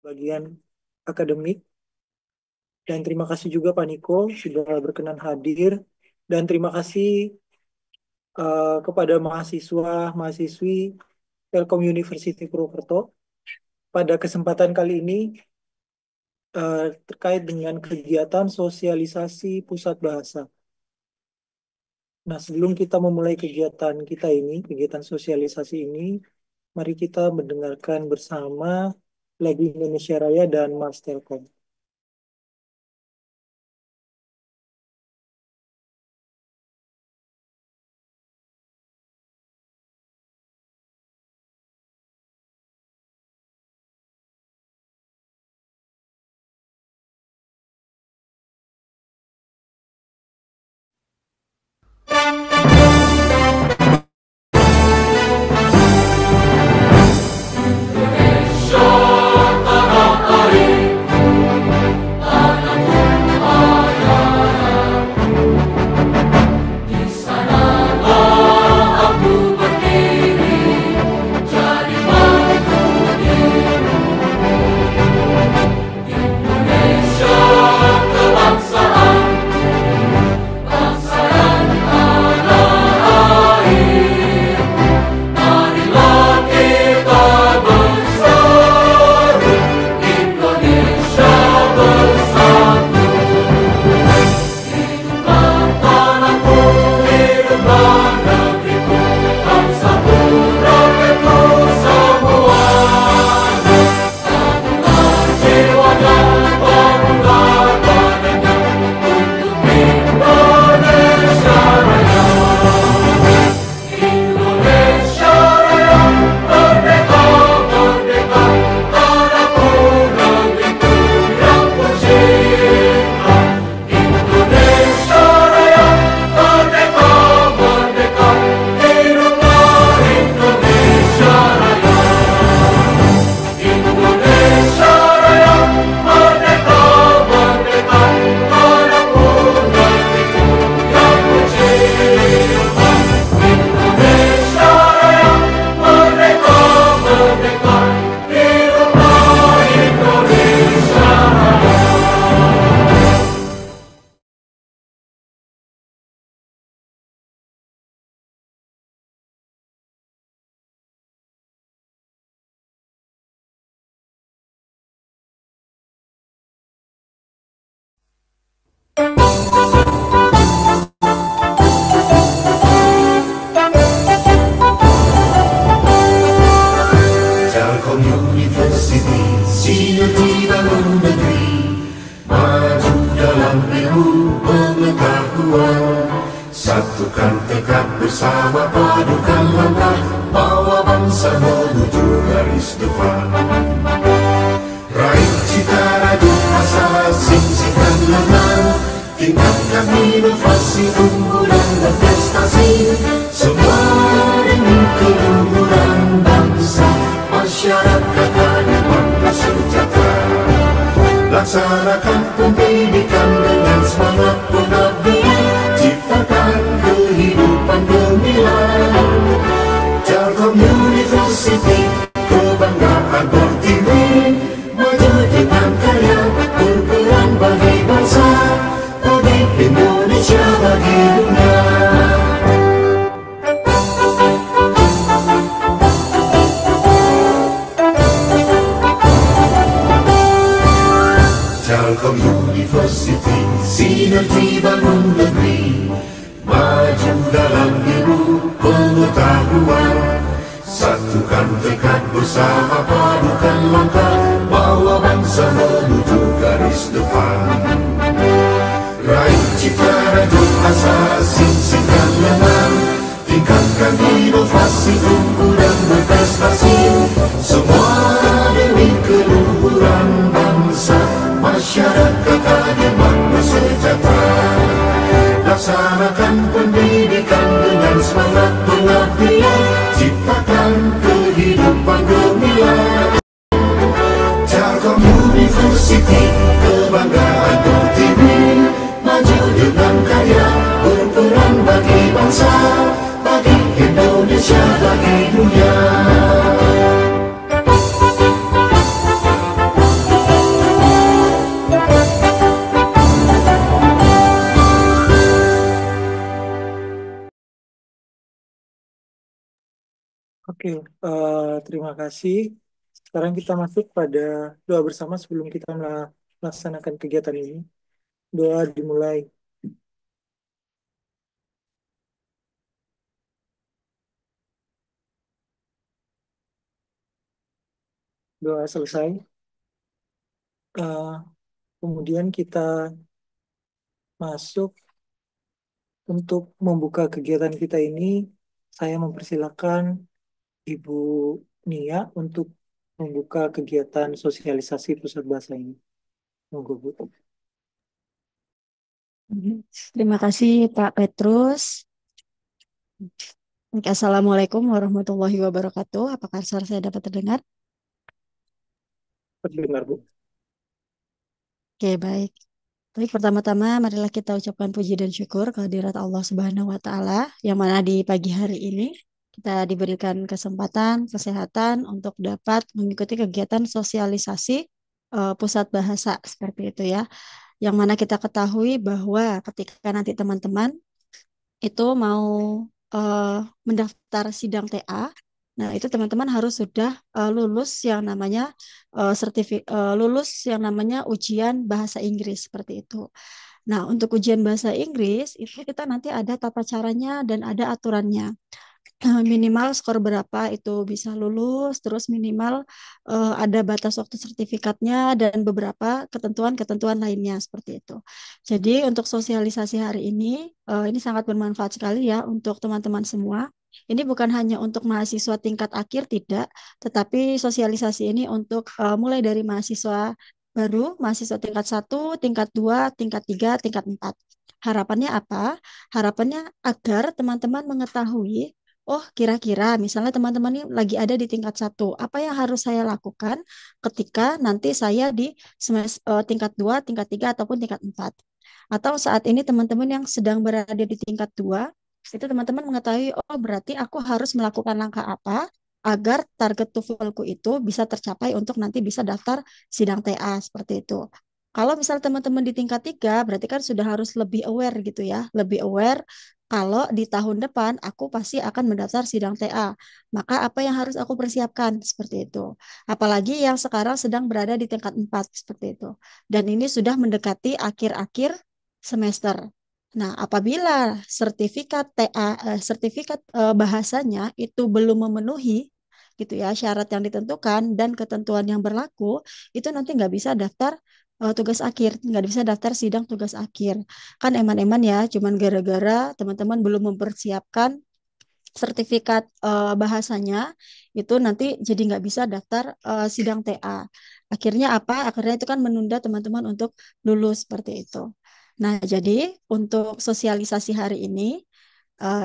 bagian akademik. Dan terima kasih juga Pak Niko sudah berkenan hadir. Dan terima kasih kepada mahasiswa-mahasiswi Telkom University Purwokerto. Pada kesempatan kali ini terkait dengan kegiatan sosialisasi pusat bahasa. Nah, sebelum kita memulai kegiatan kita ini, kegiatan sosialisasi ini, mari kita mendengarkan bersama lagu Indonesia Raya dan Mas Telkom. Telkom University, sinergi bangun negeri, maju dalam ilmu pengetahuan. Satukan tekad bersama, padukan langkah, bawa bangsa menuju garis depan. Raih cita radu asa, sing-singkan lengan, tingkatkan inovasi, unggulan dan prestasi. Semua demi keluhuran bangsa, masyarakat adil bersejahtera. Laksanakan pendidikan dengan semangat pengabdian, ciptakan kehidupan gemilang. Telkom University, kebanggaan Pertiwi, maju dengan karya, berperan bagi bangsa, bagi Indonesia, bagi dunia. Telkom University, sinergi bangun negeri, maju dalam ilmu pengetahuan. Satukan tekad bersama, padukan langkah, bawa bangsa menuju garis depan. Raih cita raju asa, sing-singkan lengan, tingkatkan inovasi, unggulan berprestasi. Semua demi keluhuran bangsa, masyarakat adil bersejahtera. Laksanakan pendidikan dengan semangat pengabdian, ciptakan kehidupan gemilang. Telkom University, kebanggaan Pertiwi, maju dengan karya, berperan bagi bangsa, bagi Indonesia, bagi dunia. Oke, terima kasih. Sekarang kita masuk pada doa bersama sebelum kita melaksanakan kegiatan ini. Doa dimulai. Doa selesai. Eh, Kemudian kita masuk untuk membuka kegiatan kita ini. Saya mempersilakan Ibu Nia untuk membuka kegiatan sosialisasi pusat bahasa ini. Monggo, Bu. Mhm. Terima kasih Pak Petrus. Oke, Assalamualaikum warahmatullahi wabarakatuh. Apakah suara saya dapat terdengar? Terdengar, Bu. Oke, baik. Baik, pertama-tama marilah kita ucapkan puji dan syukur kehadirat Allah Subhanahu wa Ta'ala, yang mana di pagi hari ini kita diberikan kesempatan, kesehatan untuk dapat mengikuti kegiatan sosialisasi pusat bahasa seperti itu ya. Yang mana kita ketahui bahwa ketika nanti teman-teman itu mau eh, mendaftar sidang TA, nah itu teman-teman harus sudah lulus yang namanya lulus yang namanya ujian bahasa Inggris seperti itu. Nah, untuk ujian bahasa Inggris itu kita nanti ada tata caranya dan ada aturannya. Minimal skor berapa itu bisa lulus, terus minimal ada batas waktu sertifikatnya dan beberapa ketentuan-ketentuan lainnya seperti itu. Jadi untuk sosialisasi hari ini sangat bermanfaat sekali ya untuk teman-teman semua. Ini bukan hanya untuk mahasiswa tingkat akhir tidak, tetapi sosialisasi ini untuk mulai dari mahasiswa baru, mahasiswa tingkat satu, tingkat 2, tingkat 3, tingkat 4. Harapannya apa? Harapannya agar teman-teman mengetahui, oh, kira-kira misalnya teman-teman ini lagi ada di tingkat satu, apa yang harus saya lakukan ketika nanti saya di tingkat 2, tingkat 3, ataupun tingkat 4. Atau saat ini teman-teman yang sedang berada di tingkat 2, itu teman-teman mengetahui, oh berarti aku harus melakukan langkah apa agar target TOEFL-ku itu bisa tercapai untuk nanti bisa daftar sidang TA seperti itu. Kalau misal teman-teman di tingkat 3, berarti kan sudah harus lebih aware gitu ya, lebih aware kalau di tahun depan aku pasti akan mendaftar sidang TA, maka apa yang harus aku persiapkan seperti itu. Apalagi yang sekarang sedang berada di tingkat 4 seperti itu. Dan ini sudah mendekati akhir-akhir semester. Nah, apabila sertifikat TA, sertifikat bahasanya itu belum memenuhi gitu ya syarat yang ditentukan dan ketentuan yang berlaku, itu nanti nggak bisa daftar tugas akhir, nggak bisa daftar sidang tugas akhir. Kan eman-eman ya, cuman gara-gara teman-teman belum mempersiapkan sertifikat bahasanya, itu nanti jadi nggak bisa daftar sidang TA. Akhirnya apa? Akhirnya itu kan menunda teman-teman untuk lulus seperti itu. Nah, jadi untuk sosialisasi hari ini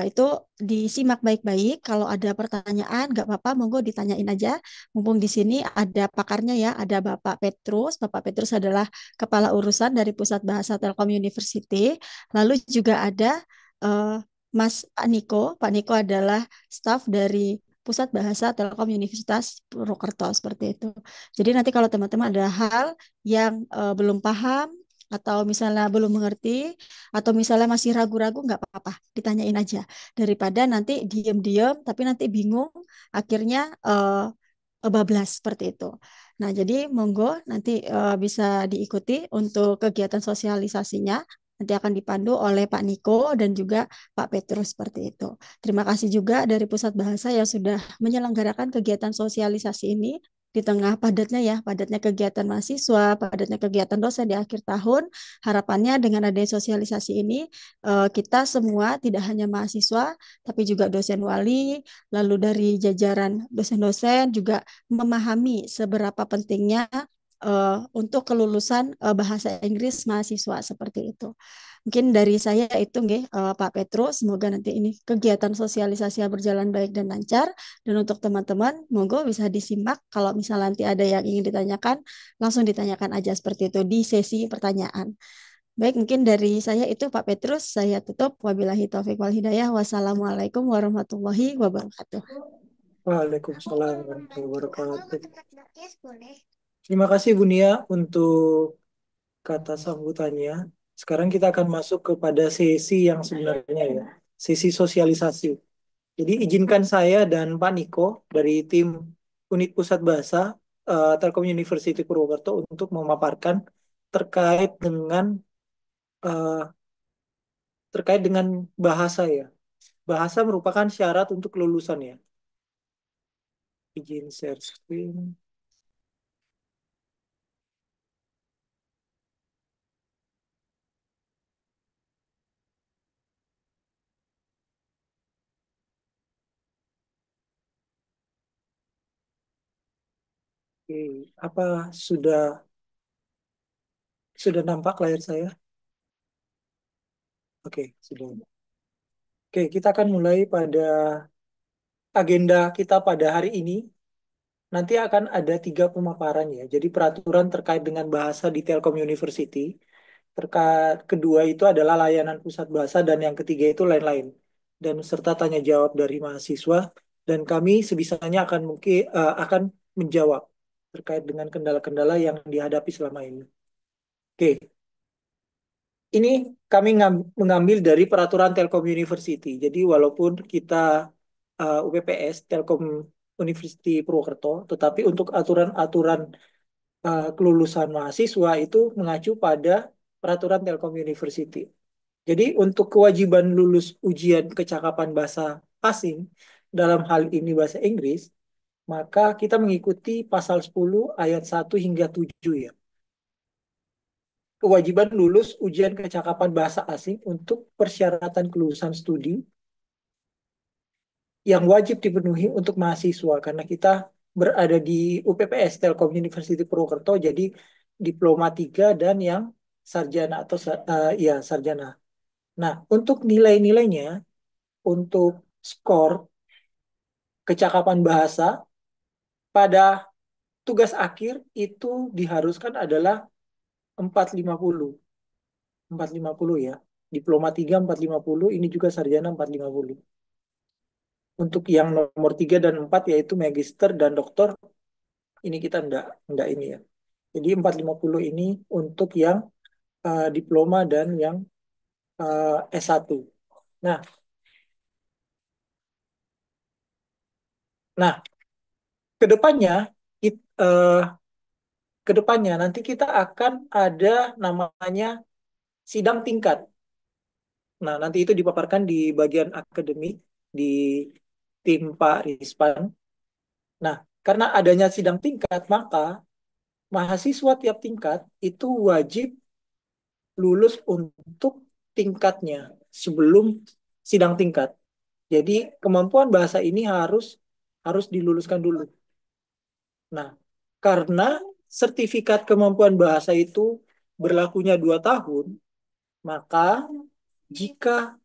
itu disimak baik-baik. Kalau ada pertanyaan, nggak apa-apa, monggo ditanyain aja. Mumpung di sini ada pakarnya ya, ada Bapak Petrus. Bapak Petrus adalah kepala urusan dari Pusat Bahasa Telkom University. Lalu juga ada eh, Mas Pak Niko. Pak Niko adalah staf dari Pusat Bahasa Telkom Universitas Purwokerto seperti itu. Jadi nanti kalau teman-teman ada hal yang belum paham atau misalnya belum mengerti atau misalnya masih ragu-ragu, nggak apa-apa, ditanyain aja daripada nanti diem-diem tapi nanti bingung akhirnya bablas seperti itu. Nah, jadi monggo nanti bisa diikuti untuk kegiatan sosialisasinya. Nanti akan dipandu oleh Pak Niko dan juga Pak Petrus seperti itu. Terima kasih juga dari Pusat Bahasa yang sudah menyelenggarakan kegiatan sosialisasi ini di tengah padatnya ya, padatnya kegiatan mahasiswa, padatnya kegiatan dosen di akhir tahun. Harapannya dengan adanya sosialisasi ini, kita semua tidak hanya mahasiswa, tapi juga dosen wali, lalu dari jajaran dosen-dosen juga memahami seberapa pentingnya untuk kelulusan bahasa Inggris mahasiswa seperti itu. Mungkin dari saya itu nggih Pak Petrus, semoga nanti ini kegiatan sosialisasi berjalan baik dan lancar, dan untuk teman-teman monggo bisa disimak kalau misalnya nanti ada yang ingin ditanyakan, langsung ditanyakan aja seperti itu di sesi pertanyaan. Baik, mungkin dari saya itu Pak Petrus, saya tutup. Wabillahi taufik wal hidayah. Wassalamualaikum warahmatullahi wabarakatuh. Waalaikumsalam warahmatullahi wabarakatuh. Terima kasih Bu Nia untuk kata sambutannya. Sekarang kita akan masuk kepada sesi yang sebenarnya ya, sesi sosialisasi. Jadi izinkan saya dan Pak Niko dari tim Unit Pusat Bahasa Telkom University Purwokerto untuk memaparkan terkait dengan eh, terkait dengan bahasa ya. Bahasa merupakan syarat untuk kelulusan ya. Izin share screen. Oke, apa sudah nampak layar saya? Oke, sudah. Oke, kita akan mulai pada agenda kita pada hari ini. Nanti akan ada 3 pemaparan ya. Jadi peraturan terkait dengan bahasa di Telkom University. Terkait kedua itu adalah layanan pusat bahasa dan yang ketiga itu lain-lain. Dan serta tanya jawab dari mahasiswa dan kami sebisanya akan menjawab terkait dengan kendala-kendala yang dihadapi selama ini. Oke, ini kami mengambil dari peraturan Telkom University. Jadi walaupun kita UPPS Telkom University Purwokerto, tetapi untuk aturan-aturan kelulusan mahasiswa itu mengacu pada peraturan Telkom University. Jadi untuk kewajiban lulus ujian kecakapan bahasa asing dalam hal ini bahasa Inggris, maka kita mengikuti pasal 10 ayat 1 hingga 7 ya. Kewajiban lulus ujian kecakapan bahasa asing untuk persyaratan kelulusan studi yang wajib dipenuhi untuk mahasiswa karena kita berada di UPPS Telkom University Purwokerto jadi diploma 3 dan yang sarjana atau ya sarjana. Nah, untuk nilai-nilainya untuk skor kecakapan bahasa pada tugas akhir itu diharuskan adalah 450. 450 ya. Diploma 3 450, ini juga sarjana 450. Untuk yang nomor 3 dan 4 yaitu magister dan doktor, ini kita enggak ini ya. Jadi 450 ini untuk yang diploma dan yang S1. Nah, nah, kedepannya it- eh, kedepannya nanti kita akan ada namanya sidang tingkat. Nah, nanti itu dipaparkan di bagian akademik di tim Pak Rispan. Nah, karena adanya sidang tingkat, maka mahasiswa tiap tingkat itu wajib lulus untuk tingkatnya sebelum sidang tingkat. Jadi kemampuan bahasa ini harus harus diluluskan dulu. Nah, karena sertifikat kemampuan bahasa itu berlakunya 2 tahun, maka jika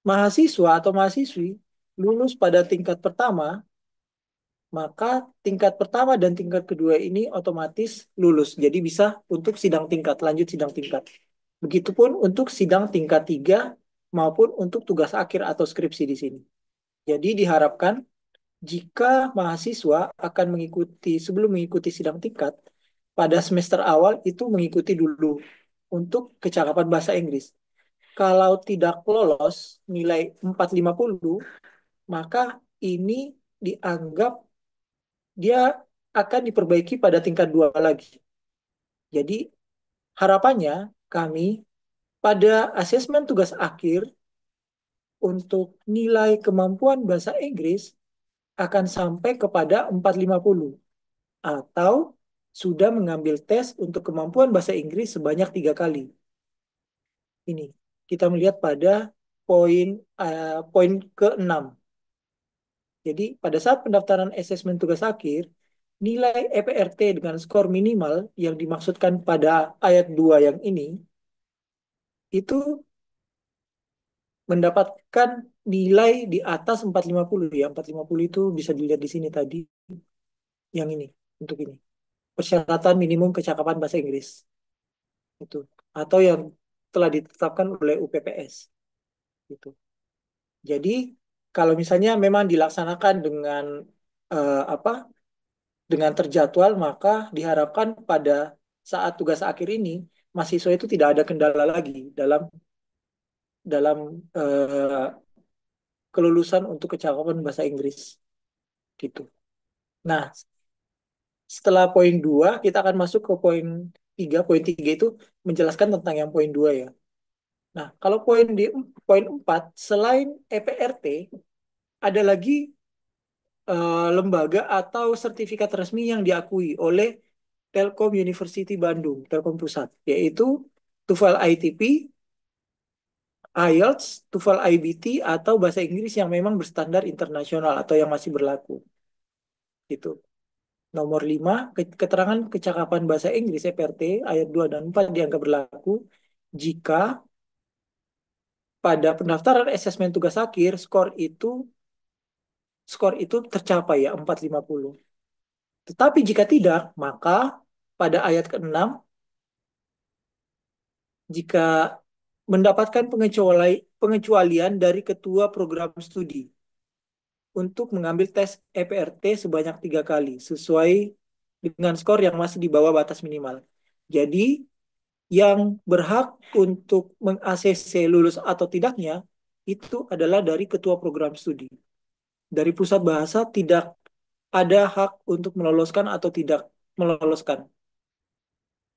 mahasiswa atau mahasiswi lulus pada tingkat pertama, maka tingkat pertama dan tingkat kedua ini otomatis lulus. Jadi bisa untuk sidang tingkat, lanjut sidang tingkat. Begitupun untuk sidang tingkat 3 maupun untuk tugas akhir atau skripsi di sini. Jadi diharapkan jika mahasiswa akan sebelum mengikuti sidang tingkat, pada semester awal itu mengikuti dulu untuk kecakapan bahasa Inggris. Kalau tidak lolos nilai 450, maka ini dianggap dia akan diperbaiki pada tingkat 2 lagi. Jadi harapannya kami pada asesmen tugas akhir untuk nilai kemampuan bahasa Inggris akan sampai kepada 450 atau sudah mengambil tes untuk kemampuan bahasa Inggris sebanyak 3 kali. Ini kita melihat pada poin poin ke-6. Jadi pada saat pendaftaran asesmen tugas akhir, nilai EPRT dengan skor minimal yang dimaksudkan pada ayat 2 yang ini itu mendapatkan nilai di atas 450 ya. 450 itu bisa dilihat di sini tadi yang ini untuk ini. Persyaratan minimum kecakapan bahasa Inggris itu atau yang telah ditetapkan oleh UPPS itu. Jadi kalau misalnya memang dilaksanakan dengan apa dengan terjadwal maka diharapkan pada saat tugas akhir ini mahasiswa itu tidak ada kendala lagi dalam dalam kelulusan untuk kecakapan bahasa Inggris gitu. Nah, setelah poin 2 kita akan masuk ke poin 3. Poin 3 itu menjelaskan tentang yang poin 2 ya. Nah, kalau poin 4 selain EPRT ada lagi lembaga atau sertifikat resmi yang diakui oleh Telkom University Bandung, Telkom Pusat, yaitu TOEFL ITP, IELTS, TOEFL IBT, atau bahasa Inggris yang memang berstandar internasional atau yang masih berlaku. Gitu. Nomor 5, keterangan kecakapan bahasa Inggris (EPRT) ayat 2 dan 4 dianggap berlaku jika pada pendaftaran asesmen tugas akhir skor itu tercapai ya 450. Tetapi jika tidak, maka pada ayat ke-6 jika mendapatkan pengecualian dari ketua program studi untuk mengambil tes EPRT sebanyak 3 kali sesuai dengan skor yang masih di bawah batas minimal. Jadi yang berhak untuk meng-ACC lulus atau tidaknya itu adalah dari ketua program studi. Dari pusat bahasa tidak ada hak untuk meloloskan atau tidak meloloskan.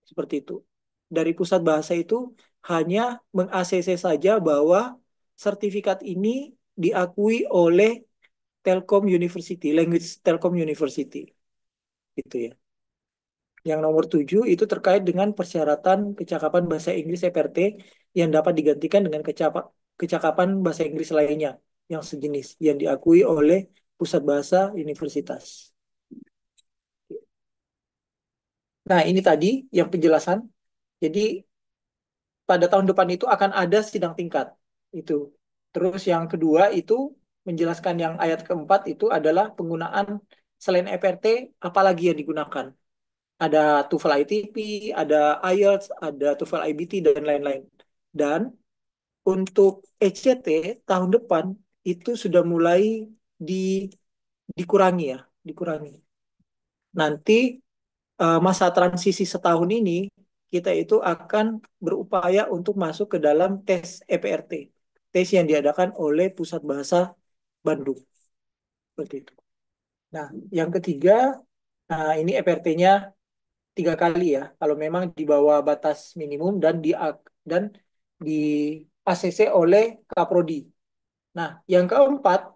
Seperti itu. Dari pusat bahasa itu hanya meng-ACC saja bahwa sertifikat ini diakui oleh Telkom University, Language Telkom University. Gitu ya. Yang nomor 7 itu terkait dengan persyaratan kecakapan bahasa Inggris EPRT yang dapat digantikan dengan kecakapan bahasa Inggris lainnya yang sejenis yang diakui oleh pusat bahasa universitas. Nah, ini tadi yang penjelasan. Jadi pada tahun depan itu akan ada sidang tingkat. Itu. Terus yang kedua itu menjelaskan yang ayat keempat itu adalah penggunaan selain EPRT apalagi yang digunakan. Ada TOEFL ITP, ada IELTS, ada TOEFL IBT, dan lain-lain. Dan untuk ECT tahun depan itu sudah mulai di, dikurangi ya, dikurangi. Nanti masa transisi setahun ini kita itu akan berupaya untuk masuk ke dalam tes EPRT, tes yang diadakan oleh Pusat Bahasa Bandung. Seperti itu. Nah, yang ketiga, ini EPRT-nya 3 kali ya, kalau memang di bawah batas minimum dan di ACC oleh Kaprodi. Nah, yang keempat,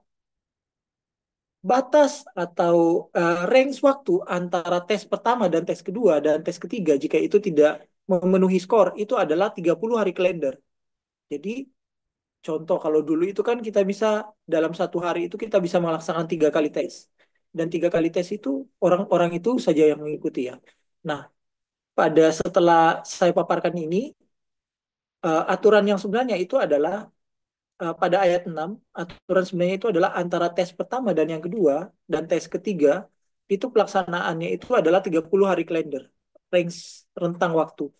batas atau range waktu antara tes pertama dan tes kedua dan tes ketiga jika itu tidak memenuhi skor itu adalah 30 hari kalender. Jadi contoh kalau dulu itu kan kita bisa dalam 1 hari itu kita bisa melaksanakan 3 kali tes. Dan 3 kali tes itu orang-orang itu saja yang mengikuti ya. Nah, pada setelah saya paparkan ini, aturan yang sebenarnya itu adalah pada ayat 6 aturan sebenarnya itu adalah antara tes pertama dan yang kedua dan tes ketiga itu pelaksanaannya itu adalah 30 hari kalender, range rentang waktu.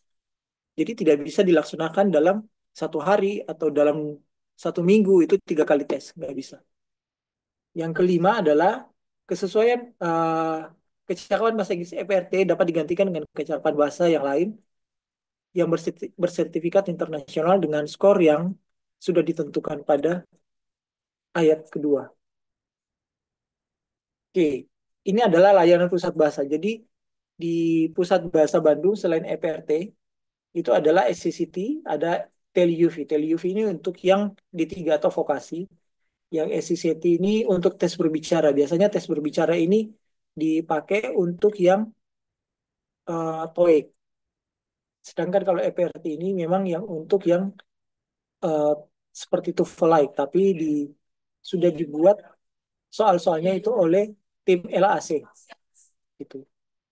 Jadi tidak bisa dilaksanakan dalam 1 hari atau dalam 1 minggu itu 3 kali tes, nggak bisa. Yang kelima adalah kesesuaian kecakapan bahasa Inggris EPRT dapat digantikan dengan kecakapan bahasa yang lain yang bersertifikat internasional dengan skor yang sudah ditentukan pada ayat kedua. Oke, ini adalah layanan pusat bahasa. Jadi di Pusat Bahasa Bandung selain EPRT itu adalah SCCT, ada TELUV. TELUV ini untuk yang D3 atau vokasi. Yang SCCT ini untuk tes berbicara. Biasanya tes berbicara ini dipakai untuk yang TOEIC. Sedangkan kalau EPRT ini memang yang untuk yang uh, seperti TOEFL like, tapi sudah dibuat soal-soalnya itu oleh tim LAC gitu.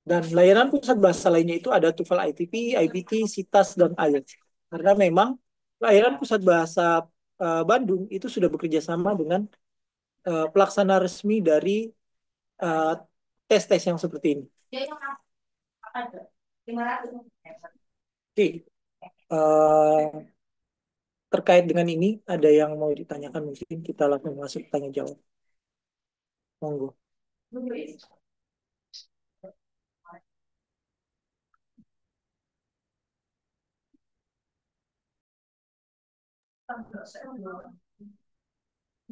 Dan layanan pusat bahasa lainnya itu ada TOEFL ITP, IBT, SITAS, dan IELTS. Karena memang layanan pusat bahasa Bandung itu sudah bekerja sama dengan pelaksana resmi dari uh, tes-tes yang seperti ini. Oke, uh, terkait dengan ini ada yang mau ditanyakan mungkin kita langsung masuk tanya jawab. Monggo.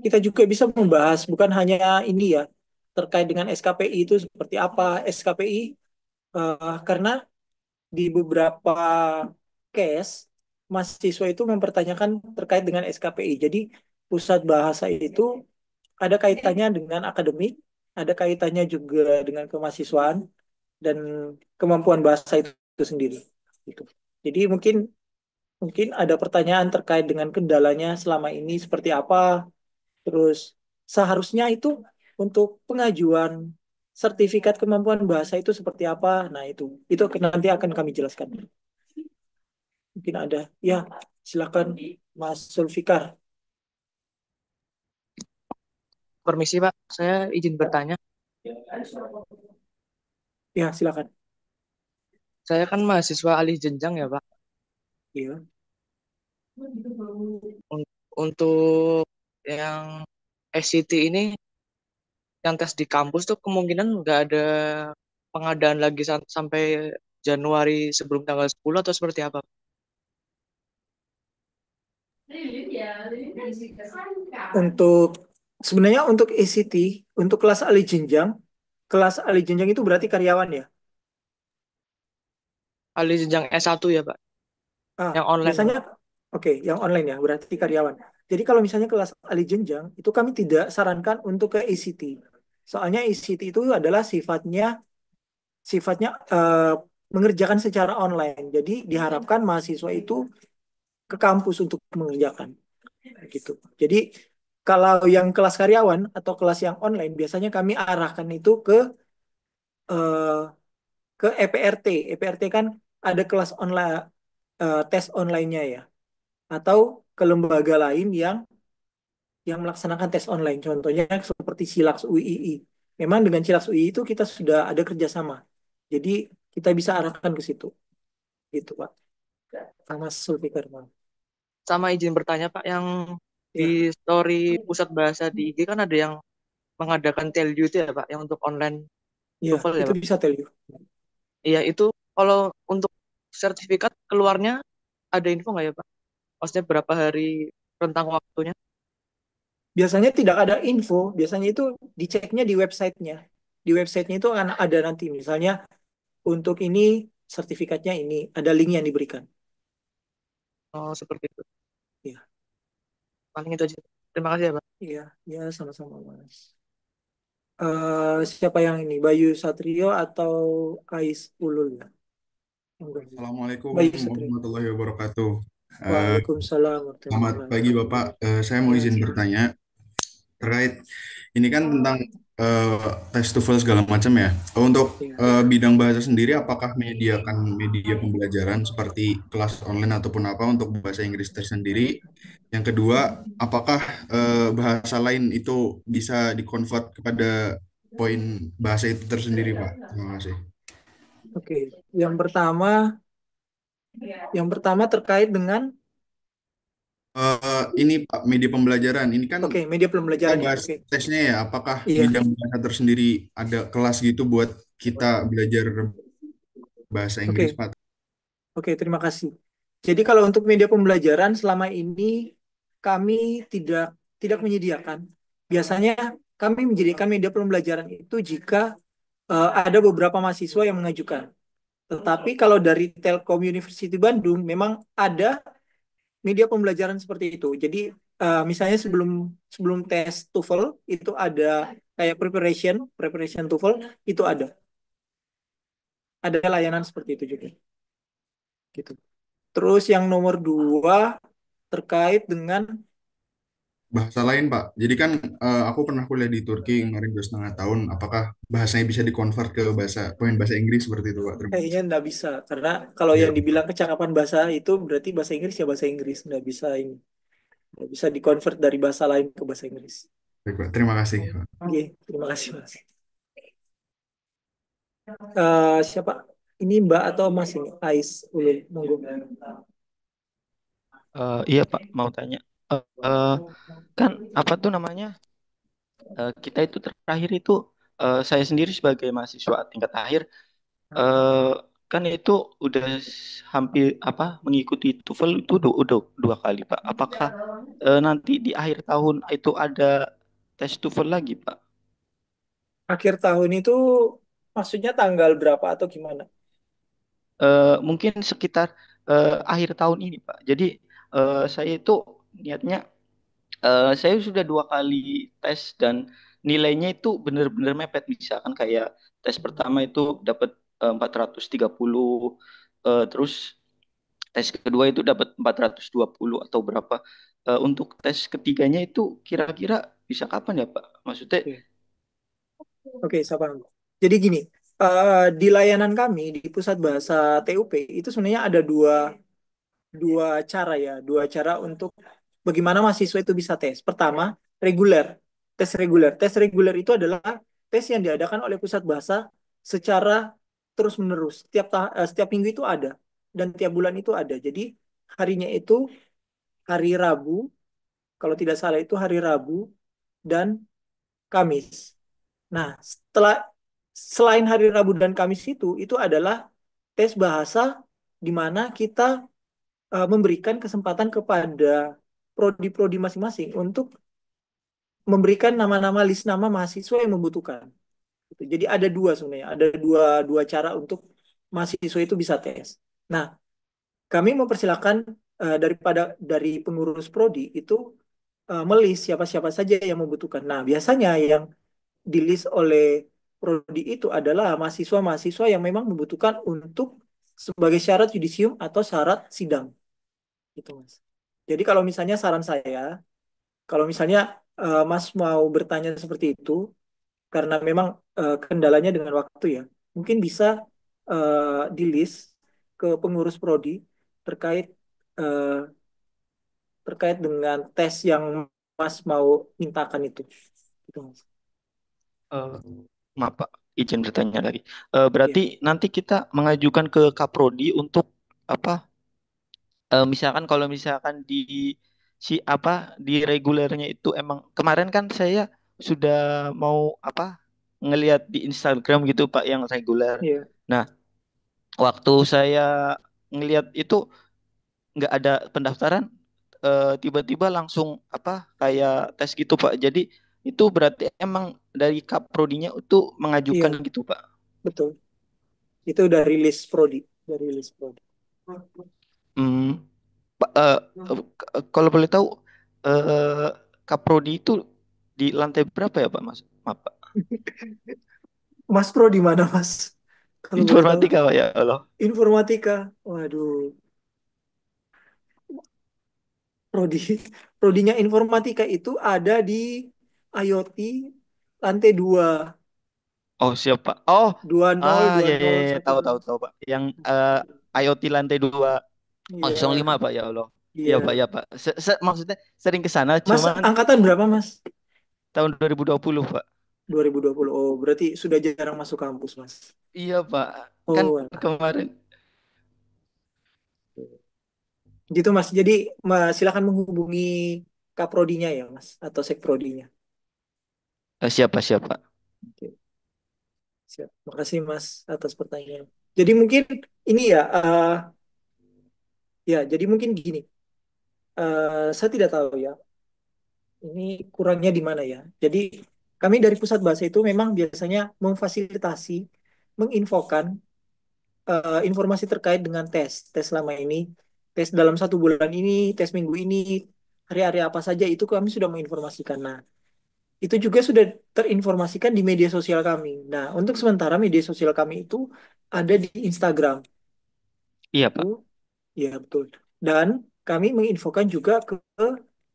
kita juga bisa membahas bukan hanya ini ya, terkait dengan SKPI itu seperti apa. SKPI karena di beberapa case mahasiswa itu mempertanyakan terkait dengan SKPI. Jadi pusat bahasa itu ada kaitannya dengan akademik, ada kaitannya juga dengan kemahasiswaan dan kemampuan bahasa itu sendiri. Gitu. Jadi mungkin mungkin ada pertanyaan terkait dengan kendalanya selama ini seperti apa. Terus seharusnya itu untuk pengajuan sertifikat kemampuan bahasa itu seperti apa. Nah, itu nanti akan kami jelaskan. Mungkin ada. Ya, silakan Mas Zulfikar. Permisi Pak, saya izin bertanya. Ya, silakan. Saya kan mahasiswa alih jenjang ya Pak. Iya. Un- Untuk yang SCT ini, yang tes di kampus tuh kemungkinan nggak ada pengadaan lagi sampai Januari sebelum tanggal 10 atau seperti apa? Untuk sebenarnya untuk ACT, untuk kelas alih jenjang itu berarti karyawan ya. Alih jenjang S1 ya Pak, yang online Biasanya Pak. oke, yang online ya, berarti karyawan. Jadi kalau misalnya kelas alih jenjang, itu kami tidak sarankan untuk ke ACT. Soalnya ACT itu adalah sifatnya sifatnya mengerjakan secara online. Jadi diharapkan mahasiswa itu ke kampus untuk mengerjakan gitu. Jadi kalau yang kelas karyawan atau kelas yang online biasanya kami arahkan itu eh, ke EPRT. EPRT kan ada kelas online tes online-nya ya atau ke lembaga lain yang melaksanakan tes online. Contohnya seperti Silaks UII. Memang dengan Silaks UII itu kita sudah ada kerjasama. Jadi kita bisa arahkan ke situ. Gitu, Pak. Sama Sulfikar, Bang. Sama izin bertanya Pak, yang di Ya, story pusat bahasa di IG kan ada yang mengadakan Telju itu ya Pak, yang untuk online ya, TOEFL ya itu Pak. bisa tell you. Iya itu kalau untuk sertifikat keluarnya ada info nggak ya Pak? Maksudnya berapa hari rentang waktunya? Biasanya tidak ada info, biasanya itu diceknya di websitenya. Di websitenya itu akan ada nanti, misalnya untuk ini sertifikatnya ini, ada link yang diberikan. Oh seperti itu. Ya, Paling itu aja. Terima kasih ya Pak. iya, ya sama-sama Mas. Siapa yang ini? Bayu Satrio atau Ais Ulul ya? Enggak. Assalamualaikum Bayu Satrio. warahmatullahi wabarakatuh. Eh, Waalaikumsalam Selamat warahmatullahi pagi Bapak. wabarakatuh. Saya mau Ya, izin bertanya terkait ini kan tentang tes TOEFL segala macam ya. Untuk ya. bidang bahasa sendiri, apakah menyediakan media pembelajaran seperti kelas online ataupun apa untuk bahasa Inggris tersendiri? Yang kedua, apakah bahasa lain itu bisa dikonvert kepada poin bahasa itu tersendiri, Pak? Terima kasih. Oke. Yang pertama terkait dengan Ini Pak, media pembelajaran. Ini kan oke, media kita pembelajaran ya. bahas Oke. tesnya ya, apakah Iya. bidang bahasa tersendiri ada kelas gitu buat kita belajar bahasa Inggris, Oke. Pak? Oke, terima kasih. Jadi kalau untuk media pembelajaran selama ini kami tidak tidak menyediakan. Biasanya kami menyediakan media pembelajaran itu jika ada beberapa mahasiswa yang mengajukan. Tetapi kalau dari Telkom University Bandung memang ada media pembelajaran seperti itu. Jadi misalnya sebelum sebelum tes TOEFL itu ada kayak preparation TOEFL itu ada layanan seperti itu juga gitu. Terus yang nomor dua terkait dengan Bahasa lain, Pak. Jadi kan aku pernah kuliah di Turki kemarin 2,5 tahun. Apakah bahasanya bisa dikonvert ke poin bahasa Inggris seperti itu, Pak? Terima kayaknya kasih. nggak bisa karena kalau Iya, yang dibilang kecakapan bahasa itu berarti bahasa Inggris ya bahasa Inggris nggak bisa ini nggak bisa dikonvert dari bahasa lain ke bahasa Inggris. baik, Pak. Terima kasih, Pak. Oke, terima kasih Mas. Siapa? Ini Mbak atau Mas ini? Ais Ulul, monggo. Iya Pak, mau tanya. Eh, kan apa tuh namanya? Kita itu terakhir itu saya sendiri sebagai mahasiswa tingkat akhir eh, kan itu udah hampir apa mengikuti TOEFL itu udah 2 kali, Pak. Apakah nanti di akhir tahun itu ada tes TOEFL lagi, Pak? Akhir tahun itu maksudnya tanggal berapa atau gimana? Mungkin sekitar akhir tahun ini, Pak. Jadi saya itu niatnya saya sudah 2 kali tes dan nilainya itu benar-benar mepet. Misalkan kayak tes pertama itu dapat 430, terus tes kedua itu dapat 420 atau berapa. Untuk tes ketiganya itu kira-kira bisa kapan ya, Pak? Maksudnya, Oke, oke, saya paham. Jadi gini, di layanan kami di Pusat Bahasa TUP itu sebenarnya ada dua cara ya, dua cara untuk bagaimana mahasiswa itu bisa tes. Pertama, reguler, tes reguler. Tes reguler itu adalah tes yang diadakan oleh Pusat Bahasa secara terus-menerus. Setiap minggu itu ada dan tiap bulan itu ada. Jadi harinya itu hari Rabu, kalau tidak salah itu hari Rabu dan Kamis. Nah, selain hari Rabu dan Kamis itu adalah tes bahasa di mana kita memberikan kesempatan kepada prodi-prodi masing-masing untuk memberikan nama-nama list nama mahasiswa yang membutuhkan. Gitu. Jadi ada dua sebenarnya, ada dua cara untuk mahasiswa itu bisa tes. Nah, kami mempersilakan dari pengurus prodi itu melis siapa-siapa saja yang membutuhkan. Nah, biasanya yang di list oleh prodi itu adalah mahasiswa-mahasiswa yang memang membutuhkan untuk sebagai syarat yudisium atau syarat sidang, gitu Mas. Jadi kalau misalnya saran saya, kalau misalnya Mas mau bertanya seperti itu, karena memang kendalanya dengan waktu ya, mungkin bisa di list ke pengurus prodi terkait eh, terkait dengan tes yang Mas mau mintakan itu. Gitu, Mas. eh, maaf Pak, izin bertanya lagi. Ya, Berarti nanti kita mengajukan ke Kaprodi untuk apa? Misalkan kalau misalkan di si apa di regulernya itu emang kemarin kan saya sudah mau apa ngelihat di Instagram gitu Pak yang reguler. ya, Nah, waktu saya ngelihat itu nggak ada pendaftaran, tiba-tiba langsung apa kayak tes gitu Pak. Jadi itu berarti emang dari Kaprodinya itu mengajukan iya, gitu Pak. betul. Itu dari list prodi, dari list prodi. Hmm, Pak, kalau boleh tahu eh, Kaprodi itu di lantai berapa ya Pak Mas? Maaf Pak. Mas Pro di mana, Mas? Kalau boleh tahu. Informatika Pak ya Allah. Informatika. Waduh, prodi prodinya informatika itu ada di IoT lantai 2, Oh siapa? Oh, 20 ya, ya, ya, satu. tahu tahu tahu Pak. Yang IoT lantai 205 Iya, Pak ya Allah. Iya Pak iya. ya Pak. Maksudnya sering ke sana Mas cuman angkatan berapa, Mas? tahun 2020 Pak. 2020. Oh, berarti sudah jarang masuk kampus, Mas. Iya Pak. Kan Oh, alah. kemarin Gitu, Mas. Jadi, silakan menghubungi Kaprodinya ya, Mas, atau Sekprodinya. siapa siapa. Oke, siap. Makasih, Mas, atas pertanyaan. Jadi mungkin ini ya, jadi mungkin gini. Saya tidak tahu ya, ini kurangnya di mana ya. Jadi kami dari pusat bahasa itu memang biasanya memfasilitasi, menginfokan informasi terkait dengan tes, tes selama ini, tes dalam 1 bulan ini, tes minggu ini, hari-hari apa saja itu kami sudah menginformasikan. Nah, itu juga sudah terinformasikan di media sosial kami. Nah, untuk sementara media sosial kami itu ada di Instagram. Iya Itu, Pak. ya betul. Dan kami menginfokan juga ke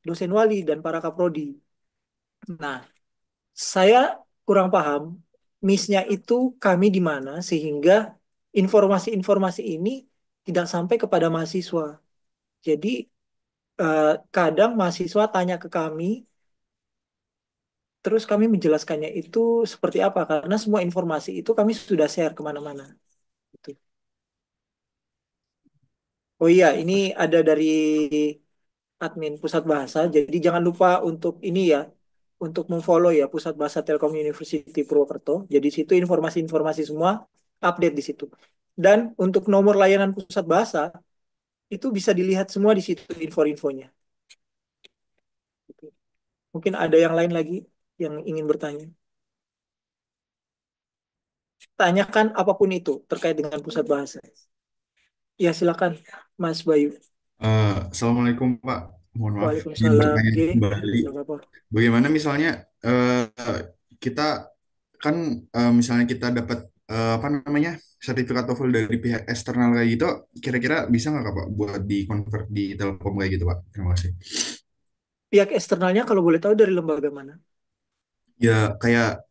dosen wali dan para kaprodi. Nah, saya kurang paham miss-nya itu kami di mana sehingga informasi-informasi ini tidak sampai kepada mahasiswa. Jadi kadang mahasiswa tanya ke kami, terus kami menjelaskannya itu seperti apa karena semua informasi itu kami sudah share kemana-mana. Gitu. Oh iya, ini ada dari admin Pusat Bahasa. Jadi jangan lupa untuk ini ya, untuk memfollow ya Pusat Bahasa Telkom University Purwokerto. Jadi situ informasi-informasi semua update di situ. Dan untuk nomor layanan pusat bahasa itu bisa dilihat semua di situ info-infonya. Mungkin ada yang lain lagi yang ingin bertanya. Tanyakan apapun itu terkait dengan pusat bahasa. Ya, silakan Mas Bayu. Assalamualaikum Pak, mohon maaf ingin Waalaikumsalam. bertanya G, kembali. nggak apa-apa. Bagaimana misalnya kita kan misalnya kita dapat apa namanya sertifikat TOEFL dari pihak eksternal kayak gitu, kira-kira bisa nggak Pak buat di convert di Telkom kayak gitu Pak? Terima kasih. Pihak eksternalnya kalau boleh tahu dari lembaga mana? Ya kayak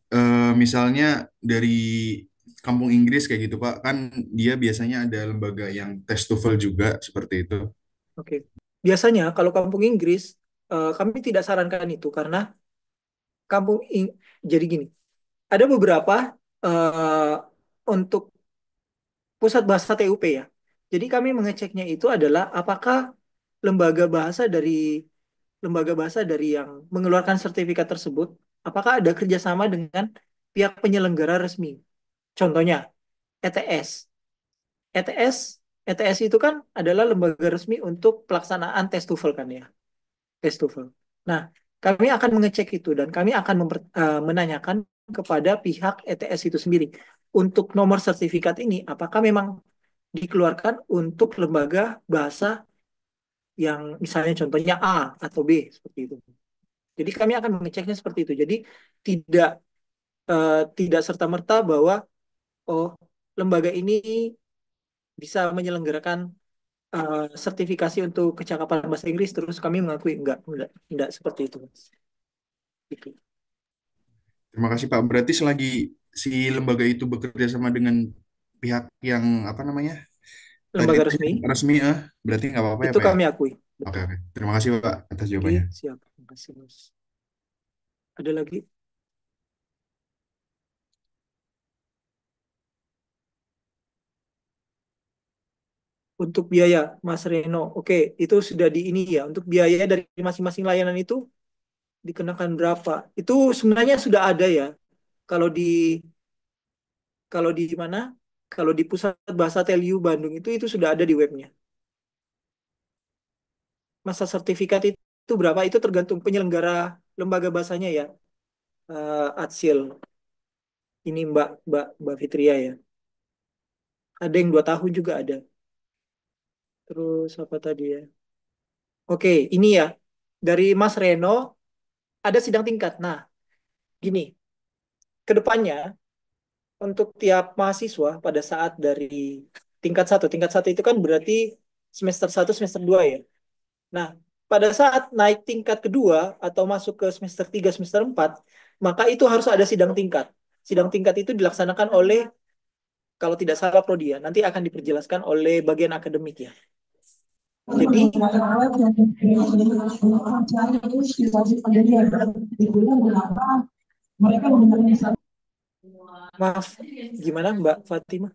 misalnya dari kampung Inggris kayak gitu Pak, kan dia biasanya ada lembaga yang tes TOEFL juga seperti itu. Oke. Biasanya kalau kampung Inggris, kami tidak sarankan itu karena kampung Ing- jadi gini, ada beberapa eh, untuk pusat bahasa TUP ya. Jadi kami mengeceknya itu adalah apakah lembaga bahasa dari lembaga bahasa dari yang mengeluarkan sertifikat tersebut, apakah ada kerjasama dengan pihak penyelenggara resmi. Contohnya ETS. ETS ETS itu kan adalah lembaga resmi untuk pelaksanaan tes TOEFL kan ya, tes TOEFL. Nah, kami akan mengecek itu dan kami akan menanyakan kepada pihak ETS itu sendiri untuk nomor sertifikat ini apakah memang dikeluarkan untuk lembaga bahasa yang misalnya contohnya A atau B seperti itu. Jadi kami akan mengeceknya seperti itu. Jadi tidak tidak serta-merta bahwa oh lembaga ini bisa menyelenggarakan sertifikasi untuk kecakapan bahasa Inggris terus kami mengakui enggak seperti itu, Mas. Gitu. Terima kasih Pak. Berarti selagi si lembaga itu bekerja sama dengan pihak yang apa namanya tadi Lembaga itu resmi yang resmi, berarti nggak apa-apa ya itu Pak ya? kami akui, Oke betul. oke. Terima kasih Pak atas Oke, jawabannya. siap. Terima kasih, Mas. Ada lagi untuk biaya, Mas Reno. Oke, itu sudah di ini ya. Untuk biaya dari masing-masing layanan itu dikenakan berapa? Itu sebenarnya sudah ada ya. Kalau di kalau di mana? Kalau di Pusat Bahasa Teliu Bandung itu sudah ada di webnya. Masa sertifikat itu berapa? Itu tergantung penyelenggara lembaga bahasanya ya. Atsil. Ini Mbak Mbak Mbak Fitria ya. Ada yang 2 tahun juga ada. Terus apa tadi ya? Oke, ini ya. Dari Mas Reno ada sidang tingkat. Nah, gini, ke depannya untuk tiap mahasiswa pada saat dari tingkat satu itu kan berarti semester 1 semester 2 ya. Nah, pada saat naik tingkat kedua atau masuk ke semester 3 semester 4 maka itu harus ada sidang tingkat. Sidang tingkat itu dilaksanakan oleh, kalau tidak salah Prodia, nanti akan diperjelaskan oleh bagian akademik ya. Jadi, maaf, gimana Mbak Fatima?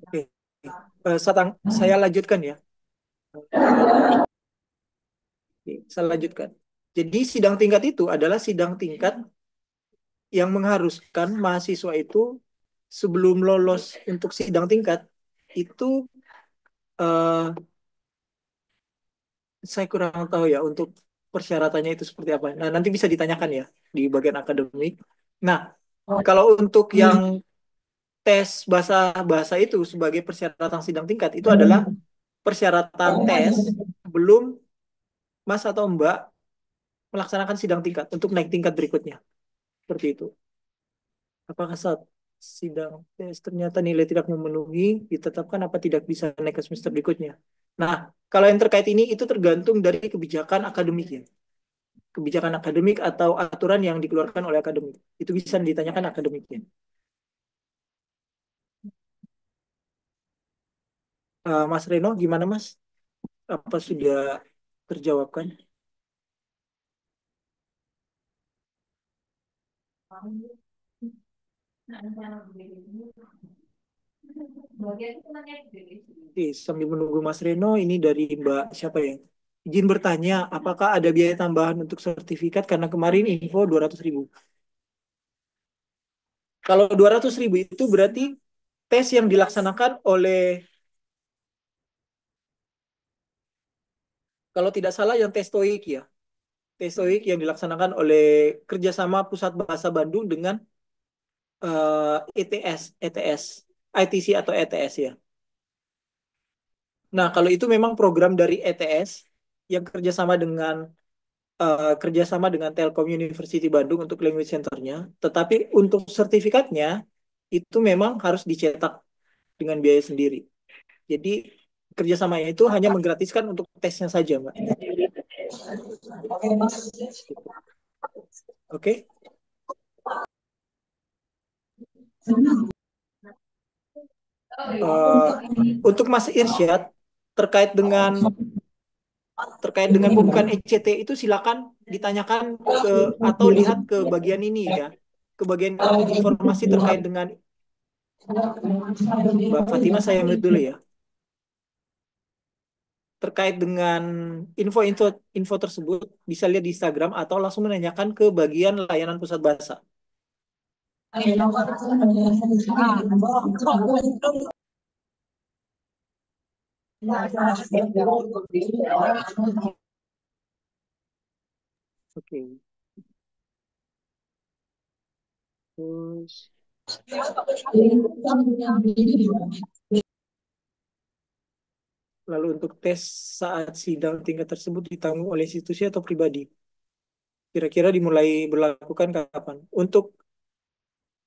Oke, saya lanjutkan ya. Oke, saya lanjutkan. Jadi sidang tingkat itu adalah sidang tingkat yang mengharuskan mahasiswa itu sebelum lolos untuk sidang tingkat itu eh, saya kurang tahu ya untuk persyaratannya itu seperti apa. Nah, nanti bisa ditanyakan ya di bagian akademik. Nah, kalau untuk yang tes bahasa bahasa itu sebagai persyaratan sidang tingkat itu adalah persyaratan tes sebelum Mas atau Mbak melaksanakan sidang tingkat untuk naik tingkat berikutnya. Seperti itu. Apakah saat sidang tes ternyata nilai tidak memenuhi, ditetapkan apa tidak bisa naik ke semester berikutnya. Nah, kalau yang terkait ini itu tergantung dari kebijakan akademiknya. Kebijakan akademik atau aturan yang dikeluarkan oleh akademik. Itu bisa ditanyakan akademiknya. Mas Reno, gimana Mas? Apa sudah terjawabkan? Oke, sambil menunggu Mas Reno, ini dari Mbak siapa ya? Izin bertanya, apakah ada biaya tambahan untuk sertifikat? Karena kemarin info 200.000. Kalau 200.000 itu berarti tes yang dilaksanakan oleh, kalau tidak salah yang tes TOEIC ya. Tes TOEIC yang dilaksanakan oleh kerjasama Pusat Bahasa Bandung dengan ETS, ITC atau ETS ya. Nah, kalau itu memang program dari ETS yang kerjasama dengan Telkom University Bandung untuk language center-nya. Tetapi untuk sertifikatnya itu memang harus dicetak dengan biaya sendiri. Jadi kerjasamanya itu hanya menggratiskan untuk tesnya saja, Mbak. Oke? Eh, untuk Mas Irsyad terkait dengan pembukaan ECT itu silakan ditanyakan ke atau lihat ke bagian ini ya, ke bagian informasi terkait dengan Mbak Fatima, saya mute dulu ya. Terkait dengan info-info tersebut bisa lihat di Instagram atau langsung menanyakan ke bagian layanan pusat bahasa. Oke. Terus lalu untuk tes saat sidang tingkat tersebut ditanggung oleh institusi atau pribadi? Kira-kira dimulai berlakukan kapan? Untuk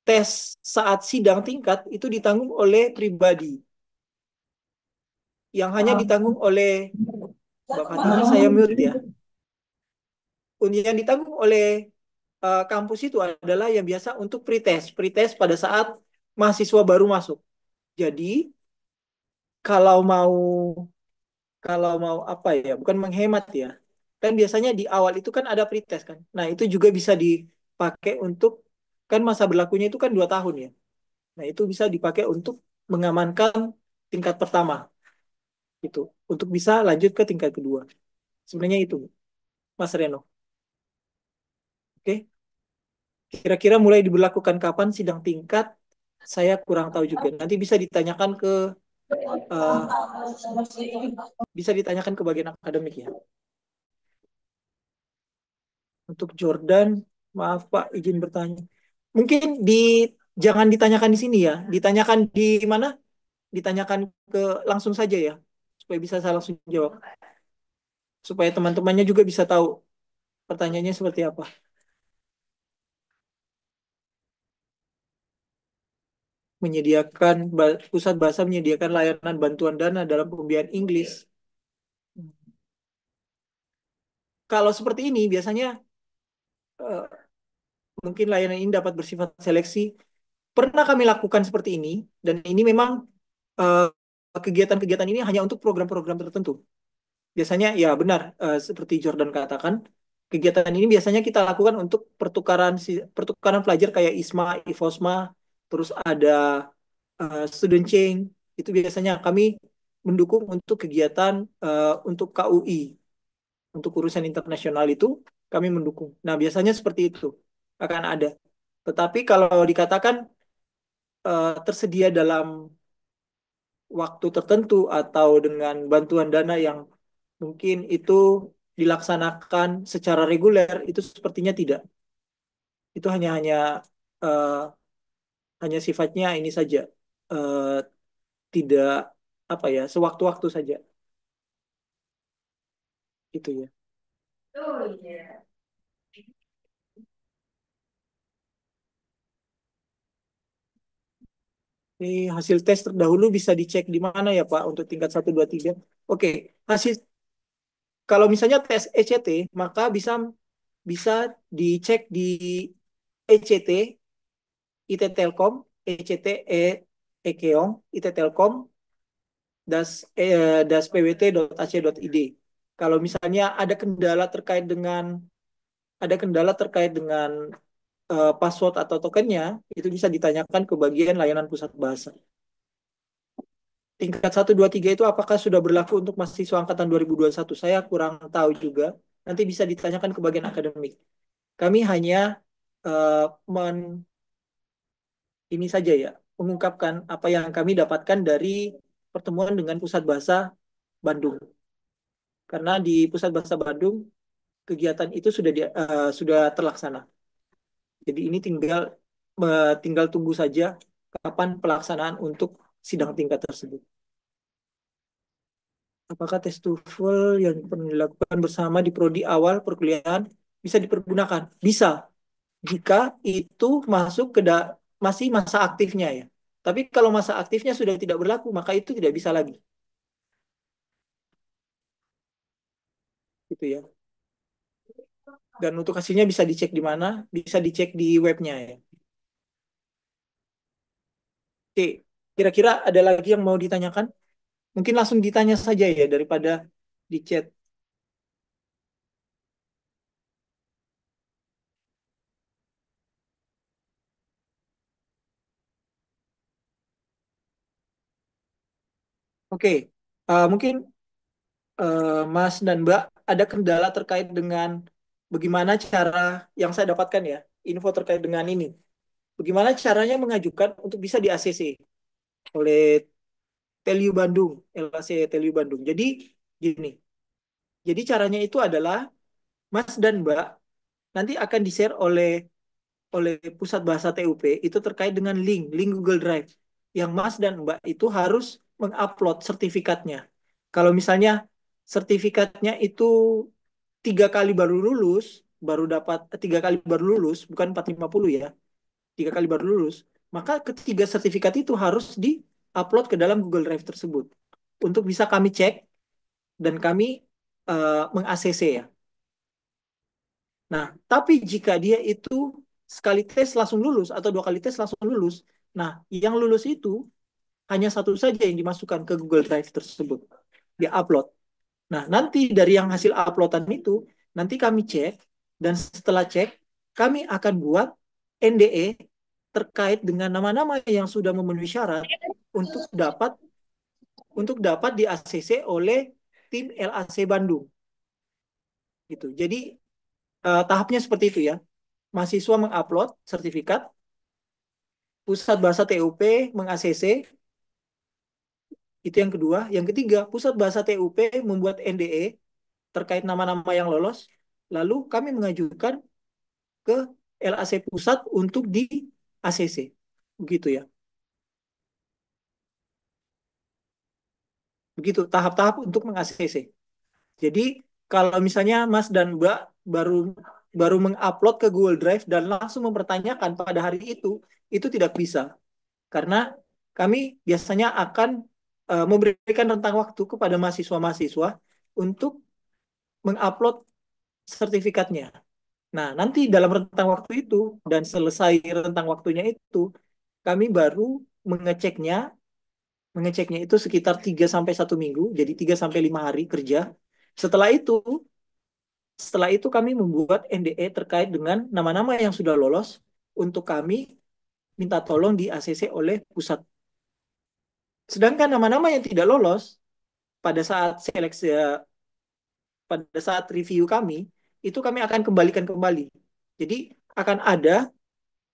tes saat sidang tingkat itu ditanggung oleh pribadi. Yang hanya ditanggung oleh Mbak Fatima, saya mute ya. Yang ditanggung oleh kampus itu adalah yang biasa untuk pretest. Pretest pada saat mahasiswa baru masuk. Jadi kalau mau apa ya, bukan menghemat ya. Kan biasanya di awal itu kan ada pretest kan. Nah, itu juga bisa dipakai untuk, kan masa berlakunya itu kan 2 tahun ya. Nah, itu bisa dipakai untuk mengamankan tingkat pertama itu, untuk bisa lanjut ke tingkat kedua. Sebenarnya itu, Mas Reno. Oke, kira-kira mulai diberlakukan kapan sidang tingkat? Saya kurang tahu juga. Nanti uh, bisa ditanyakan ke bagian akademik ya. Untuk Jordan, maaf Pak, izin bertanya. Mungkin jangan ditanyakan di sini ya, ditanyakan di mana? Ditanyakan ke langsung saja ya, supaya bisa saya langsung jawab. Supaya teman-temannya juga bisa tahu pertanyaannya seperti apa. Pusat bahasa menyediakan layanan bantuan dana dalam pembiayaan Inggris. Kalau seperti ini biasanya eh, mungkin layanan ini dapat bersifat seleksi. Pernah kami lakukan seperti ini, dan ini memang eh, kegiatan-kegiatan ini hanya untuk program-program tertentu. Biasanya ya benar, seperti Jordan katakan, kegiatan ini biasanya kita lakukan untuk pertukaran pelajar kayak ISMA, IFOSMA, terus ada student change. Itu biasanya kami mendukung untuk kegiatan untuk KUI, untuk urusan internasional itu kami mendukung. Nah, biasanya seperti itu akan ada. Tetapi kalau dikatakan tersedia dalam waktu tertentu atau dengan bantuan dana yang mungkin itu dilaksanakan secara reguler, itu sepertinya tidak. Itu eh, hanya sifatnya ini saja, eh, tidak apa ya, sewaktu-waktu saja, gitu ya. Ini hasil tes terdahulu bisa dicek di mana ya Pak untuk tingkat 1, 2, 3. Oke, hasil kalau misalnya tes ECT maka bisa bisa dicek di ECT IT Telkom, ECT Ekeong, IT Telkom, pwt.ac.id. Kalau misalnya ada kendala terkait dengan password atau tokennya, itu bisa ditanyakan ke bagian layanan pusat bahasa. tingkat 1, 2, 3 itu apakah sudah berlaku untuk mahasiswa angkatan 2021? Saya kurang tahu juga. Nanti bisa ditanyakan ke bagian akademik. Kami hanya eh, men- ini saja ya, mengungkapkan apa yang kami dapatkan dari pertemuan dengan Pusat Bahasa Bandung. Karena di Pusat Bahasa Bandung kegiatan itu sudah terlaksana. Jadi ini tinggal tunggu saja kapan pelaksanaan untuk sidang tingkat tersebut. Apakah tes TOEFL yang pernah dilakukan bersama di prodi awal perkuliahan bisa dipergunakan? Bisa, jika itu masuk masih masa aktifnya ya. Tapi kalau masa aktifnya sudah tidak berlaku, maka itu tidak bisa lagi. Gitu ya. Dan untuk hasilnya bisa dicek di mana? Bisa dicek di webnya ya. Oke, kira-kira ada lagi yang mau ditanyakan? Mungkin langsung ditanya saja ya daripada di chat. Oke, mungkin Mas dan Mbak ada kendala terkait dengan bagaimana cara yang saya dapatkan ya, info terkait dengan ini. Bagaimana caranya mengajukan untuk bisa di ACC oleh Telu Bandung, LAC Telu Bandung. Jadi gini, jadi caranya itu adalah Mas dan Mbak nanti akan di-share oleh Pusat Bahasa TUP itu terkait dengan link Google Drive yang Mas dan Mbak itu harus mengupload sertifikatnya. Kalau misalnya sertifikatnya itu 3 kali baru lulus, baru dapat 3 kali baru lulus, bukan 450 ya, 3 kali baru lulus, maka ketiga sertifikat itu harus di-upload ke dalam Google Drive tersebut untuk bisa kami cek dan kami meng-ACC ya. Nah, tapi jika dia itu sekali tes langsung lulus atau 2 kali tes langsung lulus, nah yang lulus itu hanya satu saja yang dimasukkan ke Google Drive tersebut, dia upload. Nah, nanti dari yang hasil uploadan itu, nanti kami cek, dan setelah cek, kami akan buat NDE terkait dengan nama-nama yang sudah memenuhi syarat untuk dapat di ACC oleh tim LAC Bandung. Gitu. Jadi tahapnya seperti itu ya. Mahasiswa mengupload sertifikat, Pusat Bahasa TUP meng-ACC, itu yang kedua. Yang ketiga, Pusat Bahasa TUP membuat NDE terkait nama-nama yang lolos, lalu kami mengajukan ke LAC Pusat untuk di ACC. Begitu ya. Begitu tahap-tahap untuk meng-ACC. Jadi kalau misalnya Mas dan Mbak baru baru mengupload ke Google Drive dan langsung mempertanyakan pada hari itu tidak bisa. Karena kami biasanya akan memberikan rentang waktu kepada mahasiswa-mahasiswa untuk mengupload sertifikatnya. Nah, nanti dalam rentang waktu itu dan selesai rentang waktunya itu, kami baru mengeceknya, mengeceknya itu sekitar 3 sampai 1 minggu, jadi 3 sampai 5 hari kerja. Setelah itu, setelah itu kami membuat NDE terkait dengan nama-nama yang sudah lolos untuk kami minta tolong di ACC oleh pusat. Sedangkan nama-nama yang tidak lolos pada saat seleksi, pada saat review kami, itu kami akan kembalikan kembali. Jadi akan ada,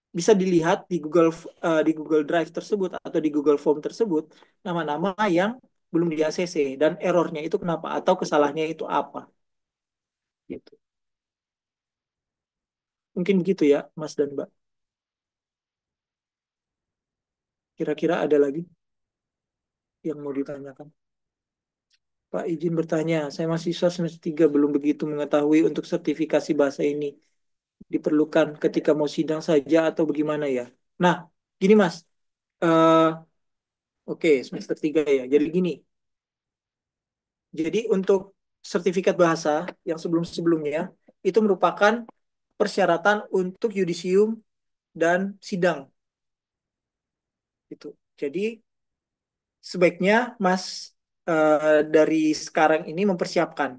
bisa dilihat di Google Drive tersebut atau di Google Form tersebut nama-nama yang belum di ACC dan errornya itu kenapa atau kesalahannya itu apa gitu. Mungkin begitu ya Mas dan Mbak. Kira-kira ada lagi yang mau ditanyakan? Pak izin bertanya, saya mahasiswa semester 3 belum begitu mengetahui untuk sertifikasi bahasa ini diperlukan ketika mau sidang saja atau bagaimana ya. Nah, gini Mas, eh oke, semester 3 ya. Jadi gini, jadi untuk sertifikat bahasa yang sebelum-sebelumnya itu merupakan persyaratan untuk yudisium dan sidang itu. Jadi sebaiknya Mas dari sekarang ini mempersiapkan.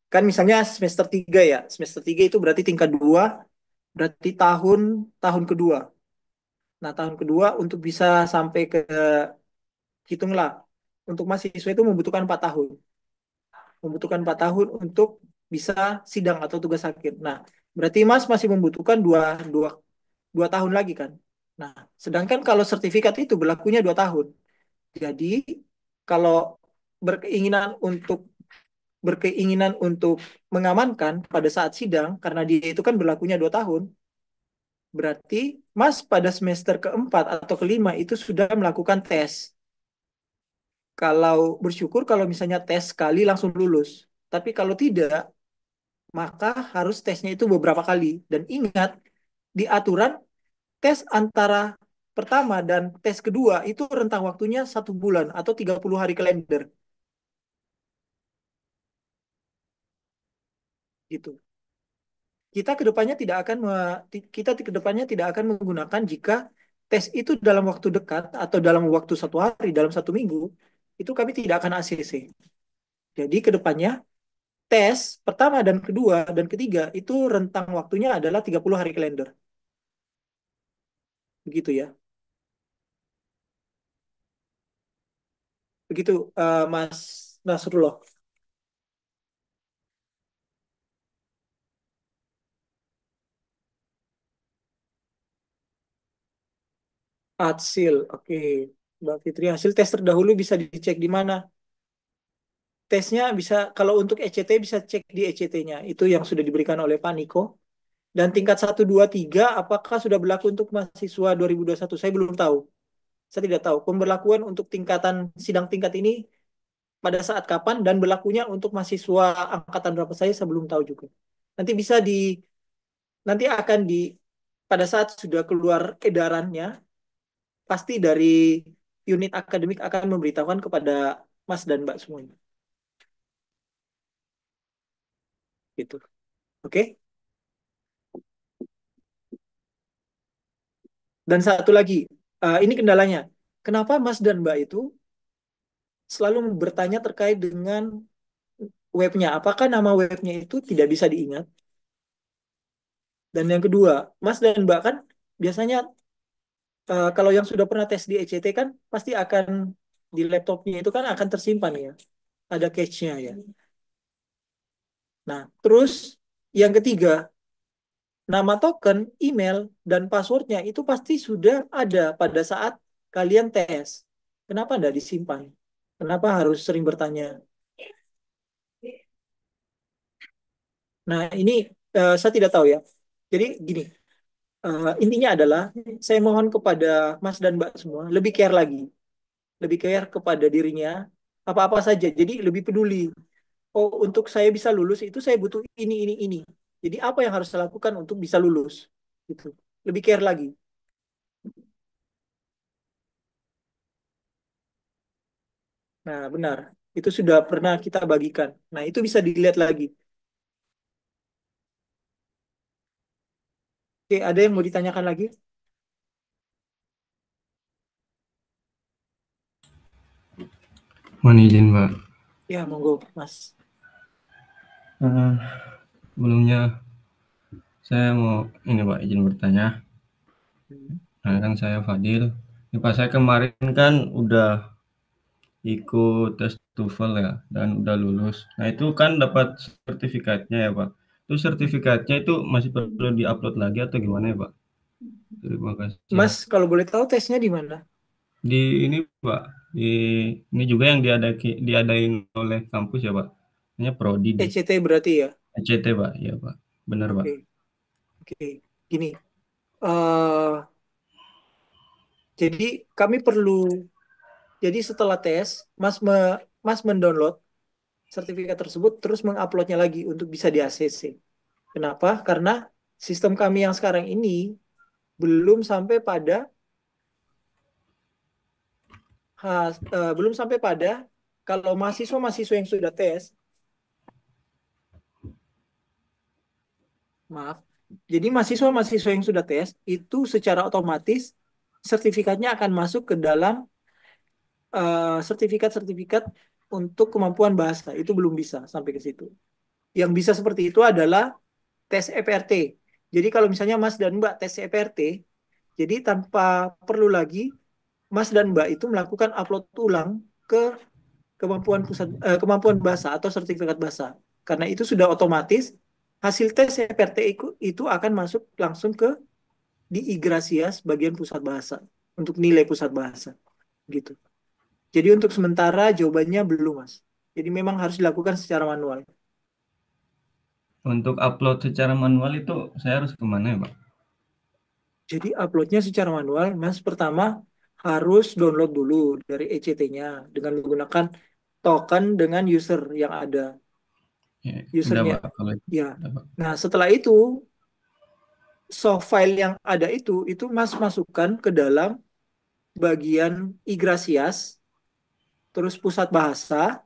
Kan misalnya semester 3 ya. Semester 3 itu berarti tingkat 2, berarti tahun tahun kedua. Nah, tahun kedua untuk bisa sampai ke hitunglah untuk mahasiswa itu membutuhkan 4 tahun. Membutuhkan 4 tahun untuk bisa sidang atau tugas akhir. Nah, berarti Mas masih membutuhkan dua tahun lagi kan. Nah, sedangkan kalau sertifikat itu berlakunya 2 tahun. Jadi, kalau berkeinginan untuk berkeinginan untuk mengamankan pada saat sidang, karena dia itu kan berlakunya 2 tahun, berarti Mas pada semester keempat atau kelima itu sudah melakukan tes. Kalau bersyukur kalau misalnya tes sekali langsung lulus. Tapi kalau tidak, maka harus tesnya itu beberapa kali. Dan ingat, di aturan tes antara pertama dan tes kedua itu rentang waktunya 1 bulan atau 30 hari kalender. Gitu. Kita kedepannya tidak akan menggunakan jika tes itu dalam waktu dekat atau dalam waktu 1 hari, dalam 1 minggu, itu kami tidak akan ACC. Jadi kedepannya tes pertama dan kedua dan ketiga itu rentang waktunya adalah 30 hari kalender. Begitu ya. Begitu Mas Nasrullah. Hasil, oke. Mbak Fitri, hasil tes terdahulu bisa dicek di mana? Tesnya bisa, kalau untuk ECT bisa cek di ECT-nya. Itu yang sudah diberikan oleh Pak Niko. Dan tingkat 1, 2, 3, apakah sudah berlaku untuk mahasiswa 2021? Saya belum tahu. Saya tidak tahu. Pemberlakuan untuk tingkatan sidang tingkat ini pada saat kapan dan berlakunya untuk mahasiswa angkatan berapa saya belum tahu juga. Nanti bisa di, nanti akan di, pada saat sudah keluar edarannya, pasti dari unit akademik akan memberitahukan kepada Mas dan Mbak semuanya. Gitu. Oke? Dan satu lagi, ini kendalanya. Kenapa Mas dan Mbak itu selalu bertanya terkait dengan webnya? Apakah nama webnya itu tidak bisa diingat? Dan yang kedua, Mas dan Mbak kan biasanya kalau yang sudah pernah tes di ECT kan pasti akan di laptopnya itu kan akan tersimpan ya. Ada cache-nya ya. Nah, terus yang ketiga, nama token, email, dan passwordnya itu pasti sudah ada pada saat kalian tes. Kenapa tidak disimpan? Kenapa harus sering bertanya? Nah, ini saya tidak tahu ya. Jadi gini, intinya adalah saya mohon kepada Mas dan Mbak semua lebih care kepada dirinya apa-apa saja. Jadi lebih peduli. Oh, untuk saya bisa lulus itu saya butuh ini. Jadi apa yang harus saya lakukan untuk bisa lulus? Gitu. Lebih care lagi. Nah, benar. Itu sudah pernah kita bagikan. Nah, itu bisa dilihat lagi. Oke, ada yang mau ditanyakan lagi? Mohon izin, Pak. Ya, monggo, Mas. Eh, Sebelumnya saya mau ini Pak izin bertanya. Nah, kan saya Fadil. Ini Pak, saya kemarin kan udah ikut tes TOEFL ya dan udah lulus. Nah, itu kan dapat sertifikatnya ya, Pak. Itu sertifikatnya itu masih perlu diupload lagi atau gimana ya, Pak? Terima kasih. Mas, kalau boleh tahu tesnya di mana? Di ini, Pak, di ini juga yang diadain oleh kampus ya, Pak. Ini prodi di ECT berarti ya? ECT, Pak. Iya, Pak. Benar, Pak. Oke, oke. Gini, eh jadi kami perlu, jadi setelah tes, Mas mendownload sertifikat tersebut, terus menguploadnya lagi untuk bisa di ACC. Kenapa? Karena sistem kami yang sekarang ini belum sampai pada belum sampai pada kalau mahasiswa-mahasiswa yang sudah tes, maaf. Jadi mahasiswa-mahasiswa yang sudah tes itu secara otomatis sertifikatnya akan masuk ke dalam sertifikat-sertifikat untuk kemampuan bahasa. Itu belum bisa sampai ke situ. Yang bisa seperti itu adalah tes EPRT. Jadi kalau misalnya Mas dan Mbak tes EPRT, jadi tanpa perlu lagi Mas dan Mbak itu melakukan upload ulang ke kemampuan bahasa atau sertifikat bahasa. Karena itu sudah otomatis hasil tes CPRT itu akan masuk langsung ke di Igrasias bagian pusat bahasa untuk nilai pusat bahasa gitu. Jadi untuk sementara jawabannya belum, Mas. Jadi memang harus dilakukan secara manual. Untuk upload secara manual itu saya harus kemana ya Pak? Jadi uploadnya secara manual, Mas. Pertama harus download dulu dari ECT-nya dengan menggunakan token dengan user yang ada. Ya, udah Usernya, Pak, kalau itu ya. udah Pak. Nah, setelah itu soft file yang ada itu Mas masukkan ke dalam bagian Igrasias, terus pusat bahasa,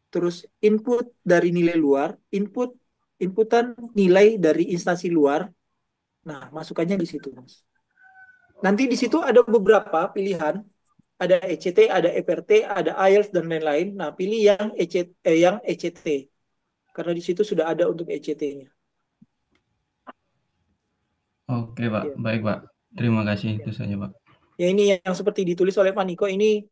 terus input dari nilai luar, inputan nilai dari instansi luar. Nah, masukannya di situ, Mas. Nanti di situ ada beberapa pilihan, ada ECT, ada EPRT, ada IELTS dan lain-lain. Nah, pilih yang ECT karena di situ sudah ada untuk ECT-nya. Oke Pak, Ya, baik Pak. Terima kasih ya. itu saja Pak. Ya ini yang seperti ditulis oleh Pak Niko ini,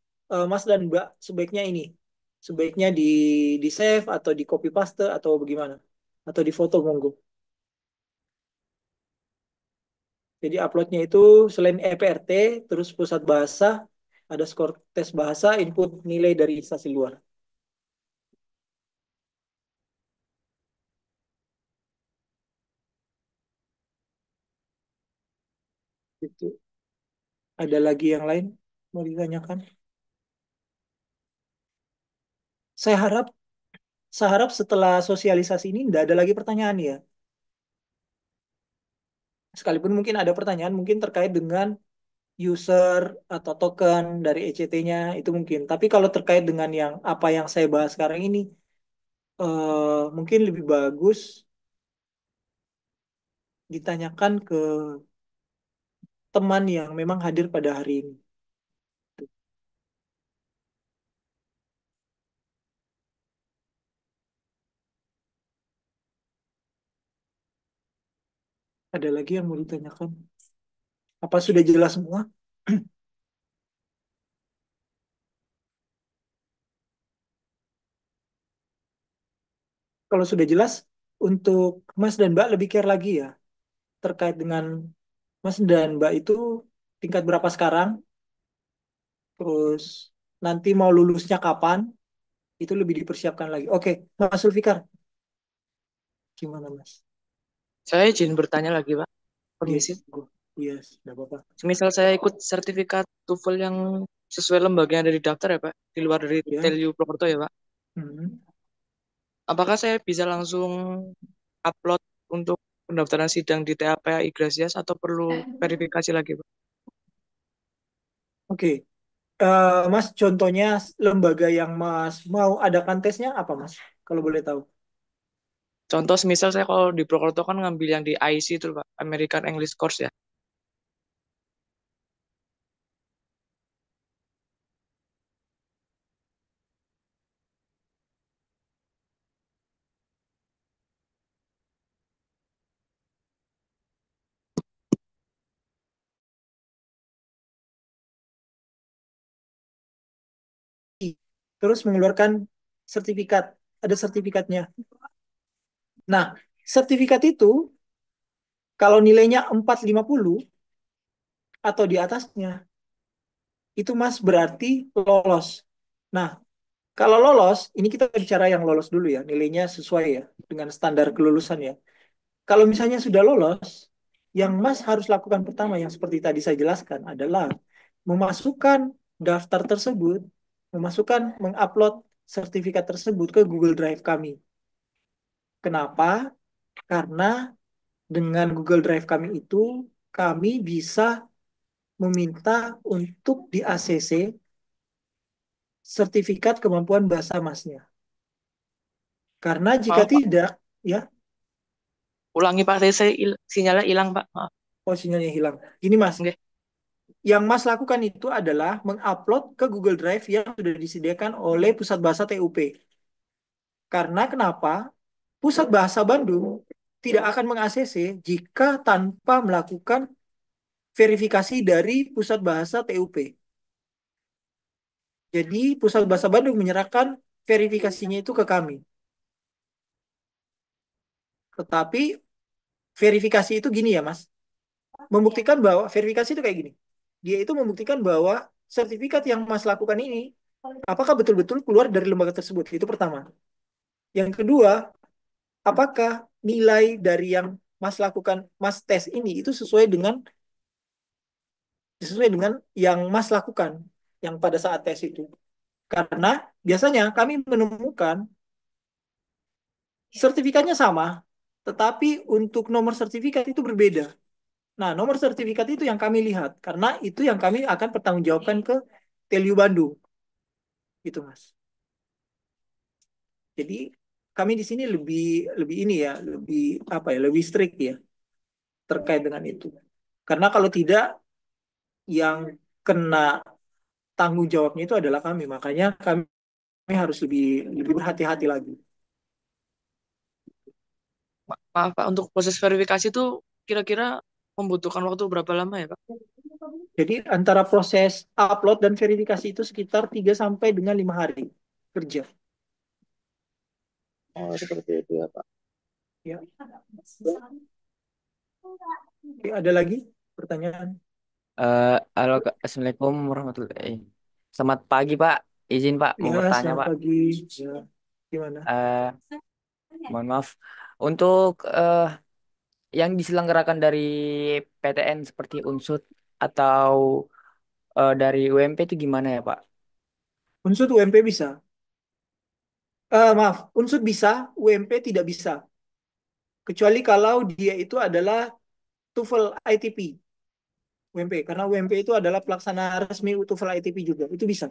Mas dan Mbak sebaiknya ini sebaiknya di save atau di copy paste atau bagaimana atau di foto monggo. Jadi uploadnya itu selain EPRT, terus pusat bahasa, ada skor tes bahasa, input nilai dari instansi luar. Itu ada lagi yang lain mau ditanyakan? Saya harap saya harap setelah sosialisasi ini tidak ada lagi pertanyaan ya. Sekalipun mungkin ada pertanyaan mungkin terkait dengan user atau token dari ECT-nya itu mungkin. Tapi kalau terkait dengan yang apa yang saya bahas sekarang ini, mungkin lebih bagus ditanyakan ke teman yang memang hadir pada hari ini. Ada lagi yang mau ditanyakan? Apa sudah jelas semua? Kalau sudah jelas, untuk Mas dan Mbak lebih care lagi ya terkait dengan Mas dan Mbak itu tingkat berapa sekarang, terus nanti mau lulusnya kapan, itu lebih dipersiapkan lagi. Oke, Mas Zulfikar, gimana Mas? Saya izin bertanya lagi, Pak. Yes, Permisi. yes, tidak apa-apa. Misal saya ikut sertifikat TOEFL yang sesuai lembaga yang ada di daftar ya, Pak, di luar dari Ya. TELU Purwokerto ya, Pak. Hmm. Apakah saya bisa langsung upload untuk pendaftaran sidang di TAPA Igrasias atau perlu verifikasi lagi, Pak? Oke, Mas, contohnya lembaga yang Mas mau adakan tesnya apa, Mas? Kalau boleh tahu. Contoh, misal saya kalau di Purwokerto kan ngambil yang di IC itu, Pak, American English Course ya. Terus mengeluarkan sertifikat, ada sertifikatnya. Nah, sertifikat itu kalau nilainya 450 atau di atasnya, itu Mas berarti lolos. Nah, kalau lolos, ini kita bicara yang lolos dulu ya, nilainya sesuai ya dengan standar kelulusan ya. Kalau misalnya sudah lolos, yang Mas harus lakukan pertama yang seperti tadi saya jelaskan adalah memasukkan daftar tersebut, mengupload sertifikat tersebut ke Google Drive kami. Kenapa? Karena dengan Google Drive kami itu, kami bisa meminta untuk di ACC sertifikat kemampuan bahasa Masnya. Karena jika Maaf, Pak. tidak, ya, Ulangi, Pak. Saya sinyalnya hilang, Pak. Maaf. posisinya hilang. Gini Mas, Oke. yang Mas lakukan itu adalah mengupload ke Google Drive yang sudah disediakan oleh Pusat Bahasa TUP. Karena kenapa? Pusat Bahasa Bandung tidak akan meng-ACC jika tanpa melakukan verifikasi dari Pusat Bahasa TUP. Jadi Pusat Bahasa Bandung menyerahkan verifikasinya itu ke kami. Tetapi verifikasi itu gini ya, Mas. Membuktikan bahwa verifikasi itu kayak gini. Dia itu membuktikan bahwa sertifikat yang Mas lakukan ini apakah betul-betul keluar dari lembaga tersebut. Itu pertama. Yang kedua, apakah nilai dari yang Mas lakukan, Mas tes ini itu sesuai dengan yang Mas lakukan yang pada saat tes itu. Karena biasanya kami menemukan sertifikatnya sama, tetapi untuk nomor sertifikat itu berbeda. Nah, nomor sertifikat itu yang kami lihat, karena itu yang kami akan pertanggungjawabkan ke Telu Bandung, gitu Mas. Jadi kami di sini lebih lebih ini ya, lebih apa ya, lebih strict ya terkait dengan itu. Karena kalau tidak, yang kena tanggung jawabnya itu adalah kami, makanya kami harus lebih lebih berhati-hati lagi. Maaf Pak, untuk proses verifikasi itu kira-kira membutuhkan waktu berapa lama ya Pak? Jadi antara proses upload dan verifikasi itu sekitar 3 sampai dengan 5 hari kerja. Oh, seperti itu ya Pak. Ya. Oke, ada lagi pertanyaan? Halo, Assalamualaikum warahmatullahi. Selamat pagi, Pak. Izin, Pak, mau Ya, bertanya, selamat Pak. pagi. Ya, gimana? Eh, Mohon maaf. Untuk yang diselenggarakan dari PTN seperti Unsut atau dari UMP itu gimana ya, Pak? Unsur UMP bisa. Maaf, unsur bisa, UMP tidak bisa. Kecuali kalau dia itu adalah TOEFL ITP, UMP. Karena UMP itu adalah pelaksana resmi TOEFL ITP juga. Itu bisa.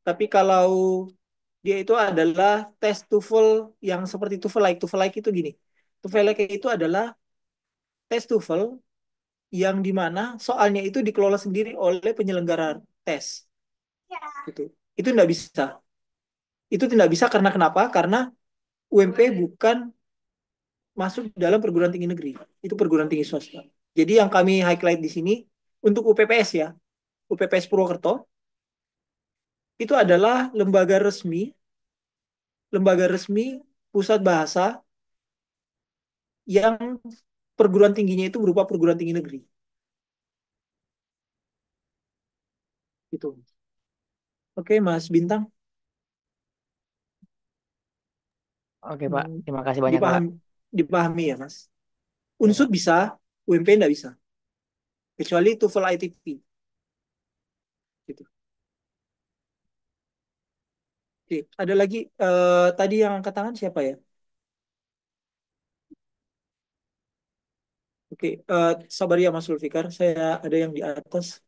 Tapi kalau dia itu adalah tes TOEFL yang seperti TOEFL like itu gini. TOEFL like itu adalah tes TOEFL yang dimana soalnya itu dikelola sendiri oleh penyelenggara tes. Gitu. Itu tidak bisa. Itu tidak bisa karena kenapa? Karena UMP bukan masuk dalam perguruan tinggi negeri. Itu perguruan tinggi swasta. Jadi yang kami highlight di sini untuk UPPS ya, UPPS Purwokerto itu adalah lembaga resmi pusat bahasa yang perguruan tingginya itu berupa perguruan tinggi negeri. Gitu. Oke, Mas Bintang. Oke, Pak. Hmm, Terima kasih banyak, Pak. dipahami, dipahami ya, Mas. Ya, Unsur Pak. bisa, UMP tidak bisa. Kecuali TOEFL ITP. Gitu. Oke, ada lagi tadi yang angkat tangan siapa ya? Oke, sabar ya Mas Zulfikar. Saya ada yang di atas.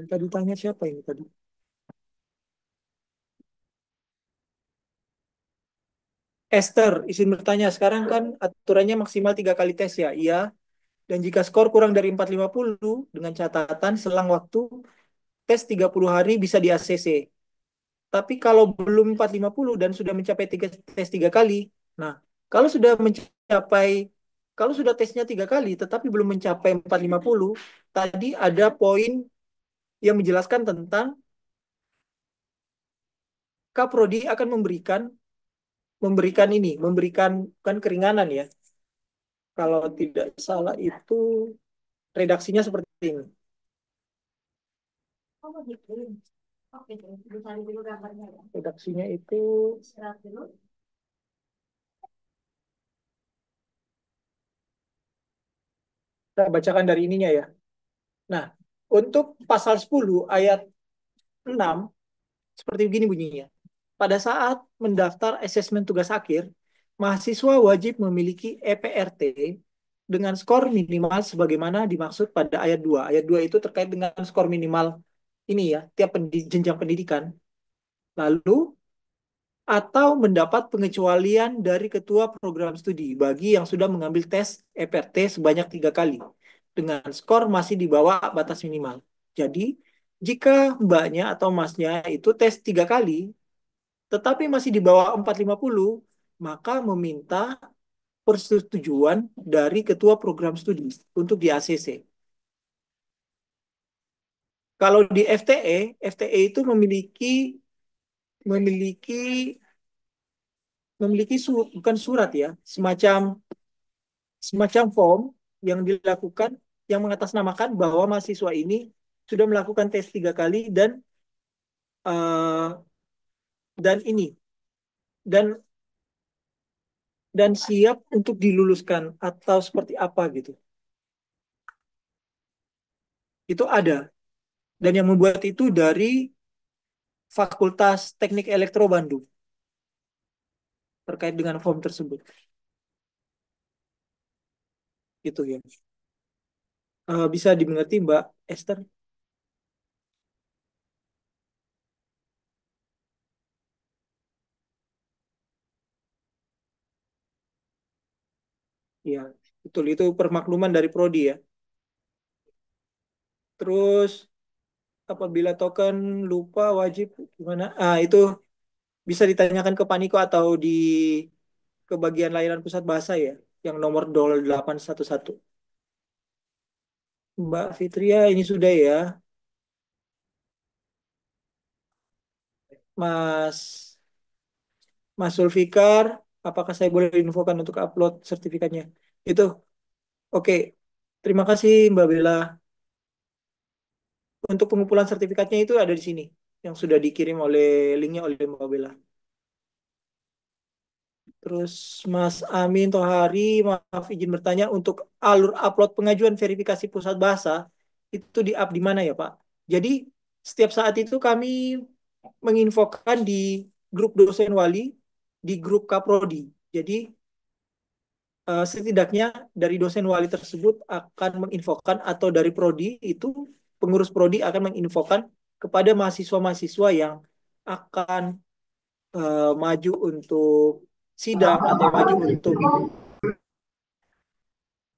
Yang tadi tanya siapa ini tadi? Esther, izin bertanya. Sekarang kan aturannya maksimal 3 kali tes ya? Iya. Dan jika skor kurang dari 450, dengan catatan selang waktu tes 30 hari bisa di ACC. Tapi kalau belum 450 dan sudah mencapai tes 3 kali, nah kalau sudah mencapai, kalau sudah tesnya 3 kali tetapi belum mencapai 450, tadi ada poin yang menjelaskan tentang Kaprodi akan memberikan memberikan ini, memberikan kan keringanan ya. Kalau tidak salah itu redaksinya seperti ini. Redaksinya itu kita bacakan dari ininya ya. Nah, untuk pasal 10 ayat 6 seperti begini bunyinya. Pada saat mendaftar asesmen tugas akhir, mahasiswa wajib memiliki EPRT dengan skor minimal sebagaimana dimaksud pada ayat 2. Ayat 2 itu terkait dengan skor minimal ini ya, tiap jenjang pendidikan. Lalu atau mendapat pengecualian dari ketua program studi bagi yang sudah mengambil tes EPRT sebanyak 3 kali dengan skor masih di bawah batas minimal. Jadi, jika mbaknya atau masnya itu tes 3 kali, tetapi masih di bawah 450, maka meminta persetujuan dari ketua program studi untuk di ACC. Kalau di FTE itu memiliki bukan surat ya, semacam form yang dilakukan yang mengatasnamakan bahwa mahasiswa ini sudah melakukan tes 3 kali eh, dan ini dan dan siap untuk diluluskan atau seperti apa gitu. Itu ada. Dan yang membuat itu dari Fakultas Teknik Elektro Bandung terkait dengan form tersebut. Gitu ya. Bisa dimengerti Mbak Esther? Iya, betul itu permakluman dari prodi ya. Terus apabila token lupa wajib gimana? Itu bisa ditanyakan ke Paniko atau ke bagian layanan pusat bahasa ya, yang nomor 0811. Mbak Fitria ini sudah ya. Mas Mas Zulfikar, apakah saya boleh infokan untuk upload sertifikatnya? Itu, oke. Terima kasih Mbak Bella. Untuk pengumpulan sertifikatnya itu ada di sini, yang sudah dikirim linknya oleh Mbak Bella. Terus Mas Amin Tohari, maaf izin bertanya, untuk alur upload pengajuan verifikasi pusat bahasa, itu di-up di mana ya Pak? Jadi setiap saat itu kami menginfokan di grup dosen wali, di grup Kaprodi. Jadi setidaknya dari dosen wali tersebut akan menginfokan atau dari prodi itu pengurus prodi akan menginfokan kepada mahasiswa-mahasiswa yang akan maju untuk sidang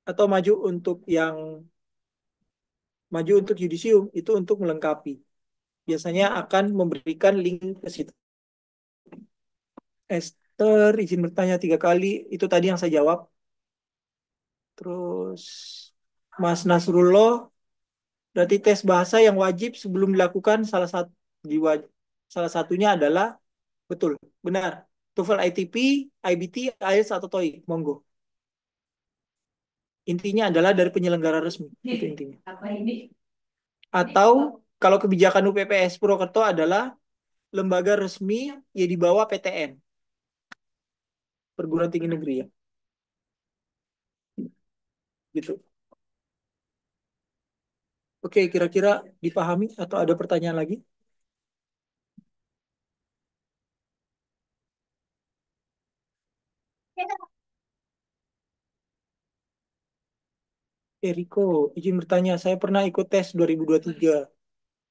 atau maju untuk yudisium itu untuk melengkapi. Biasanya akan memberikan link ke situ. Esther izin bertanya 3 kali, itu tadi yang saya jawab. Terus Mas Nasrullah, berarti tes bahasa yang wajib sebelum dilakukan salah satunya adalah betul, benar. TOEFL ITP, IBT, IELTS atau TOEIC, monggo. Intinya adalah dari penyelenggara resmi, itu intinya. Atau kalau kebijakan UPPS Purwokerto adalah lembaga resmi ya di bawah PTN, Perguruan Tinggi Negeri ya. Gitu. Oke, kira-kira dipahami atau ada pertanyaan lagi? Eriko, izin bertanya, saya pernah ikut tes 2023,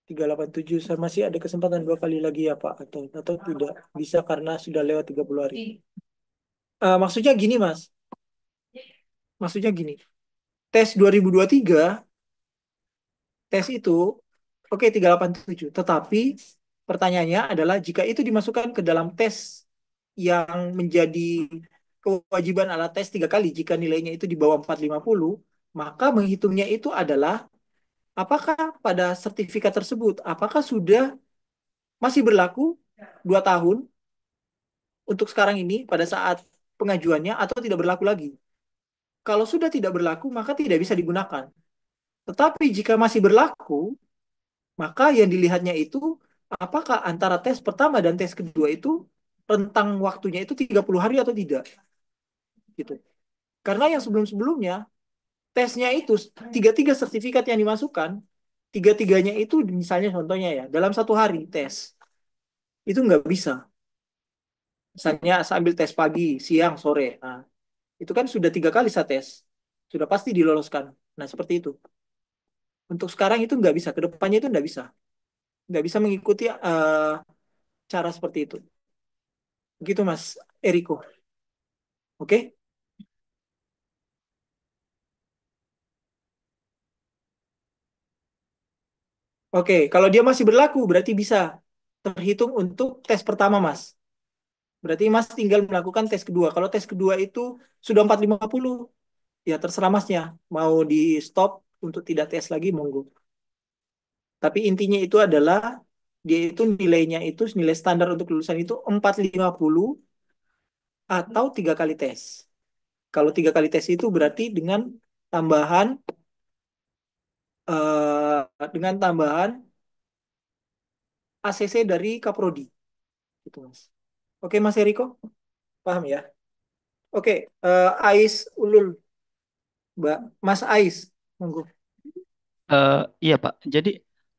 387, saya masih ada kesempatan 2 kali lagi ya Pak, atau tidak bisa karena sudah lewat 30 hari. Maksudnya gini Mas, maksudnya gini, tes 2023, tes itu, oke 387, tetapi pertanyaannya adalah jika itu dimasukkan ke dalam tes yang menjadi kewajiban alat tes 3 kali, jika nilainya itu di bawah 450, maka menghitungnya itu adalah apakah pada sertifikat tersebut, apakah sudah masih berlaku 2 tahun untuk sekarang ini pada saat pengajuannya atau tidak berlaku lagi. Kalau sudah tidak berlaku, maka tidak bisa digunakan. Tetapi jika masih berlaku, maka yang dilihatnya itu apakah antara tes pertama dan tes kedua itu rentang waktunya itu 30 hari atau tidak. Gitu. Karena yang sebelum-sebelumnya tesnya itu tiga-tiga sertifikat yang dimasukkan, tiga-tiganya itu misalnya contohnya ya, dalam 1 hari tes. Itu nggak bisa. Misalnya sambil tes pagi, siang, sore. Nah, itu kan sudah 3 kali saya tes. Sudah pasti diloloskan. Nah, seperti itu. Untuk sekarang itu nggak bisa. Kedepannya itu nggak bisa. Nggak bisa mengikuti cara seperti itu. Begitu, Mas Eriko. Oke? Oke, kalau dia masih berlaku, berarti bisa terhitung untuk tes pertama, Mas. Berarti Mas tinggal melakukan tes kedua. Kalau tes kedua itu sudah 450, ya terserah Masnya. Mau di stop untuk tidak tes lagi, monggo. Tapi intinya itu adalah dia itu nilainya itu nilai standar untuk lulusan itu 450 atau 3 kali tes. Kalau 3 kali tes itu berarti tambahan dengan tambahan ACC dari Kaprodi, gitu Mas. Oke Mas Eriko, paham ya? Oke, Ais Ulul, Mbak Mas Ais, monggo. Iya Pak. Jadi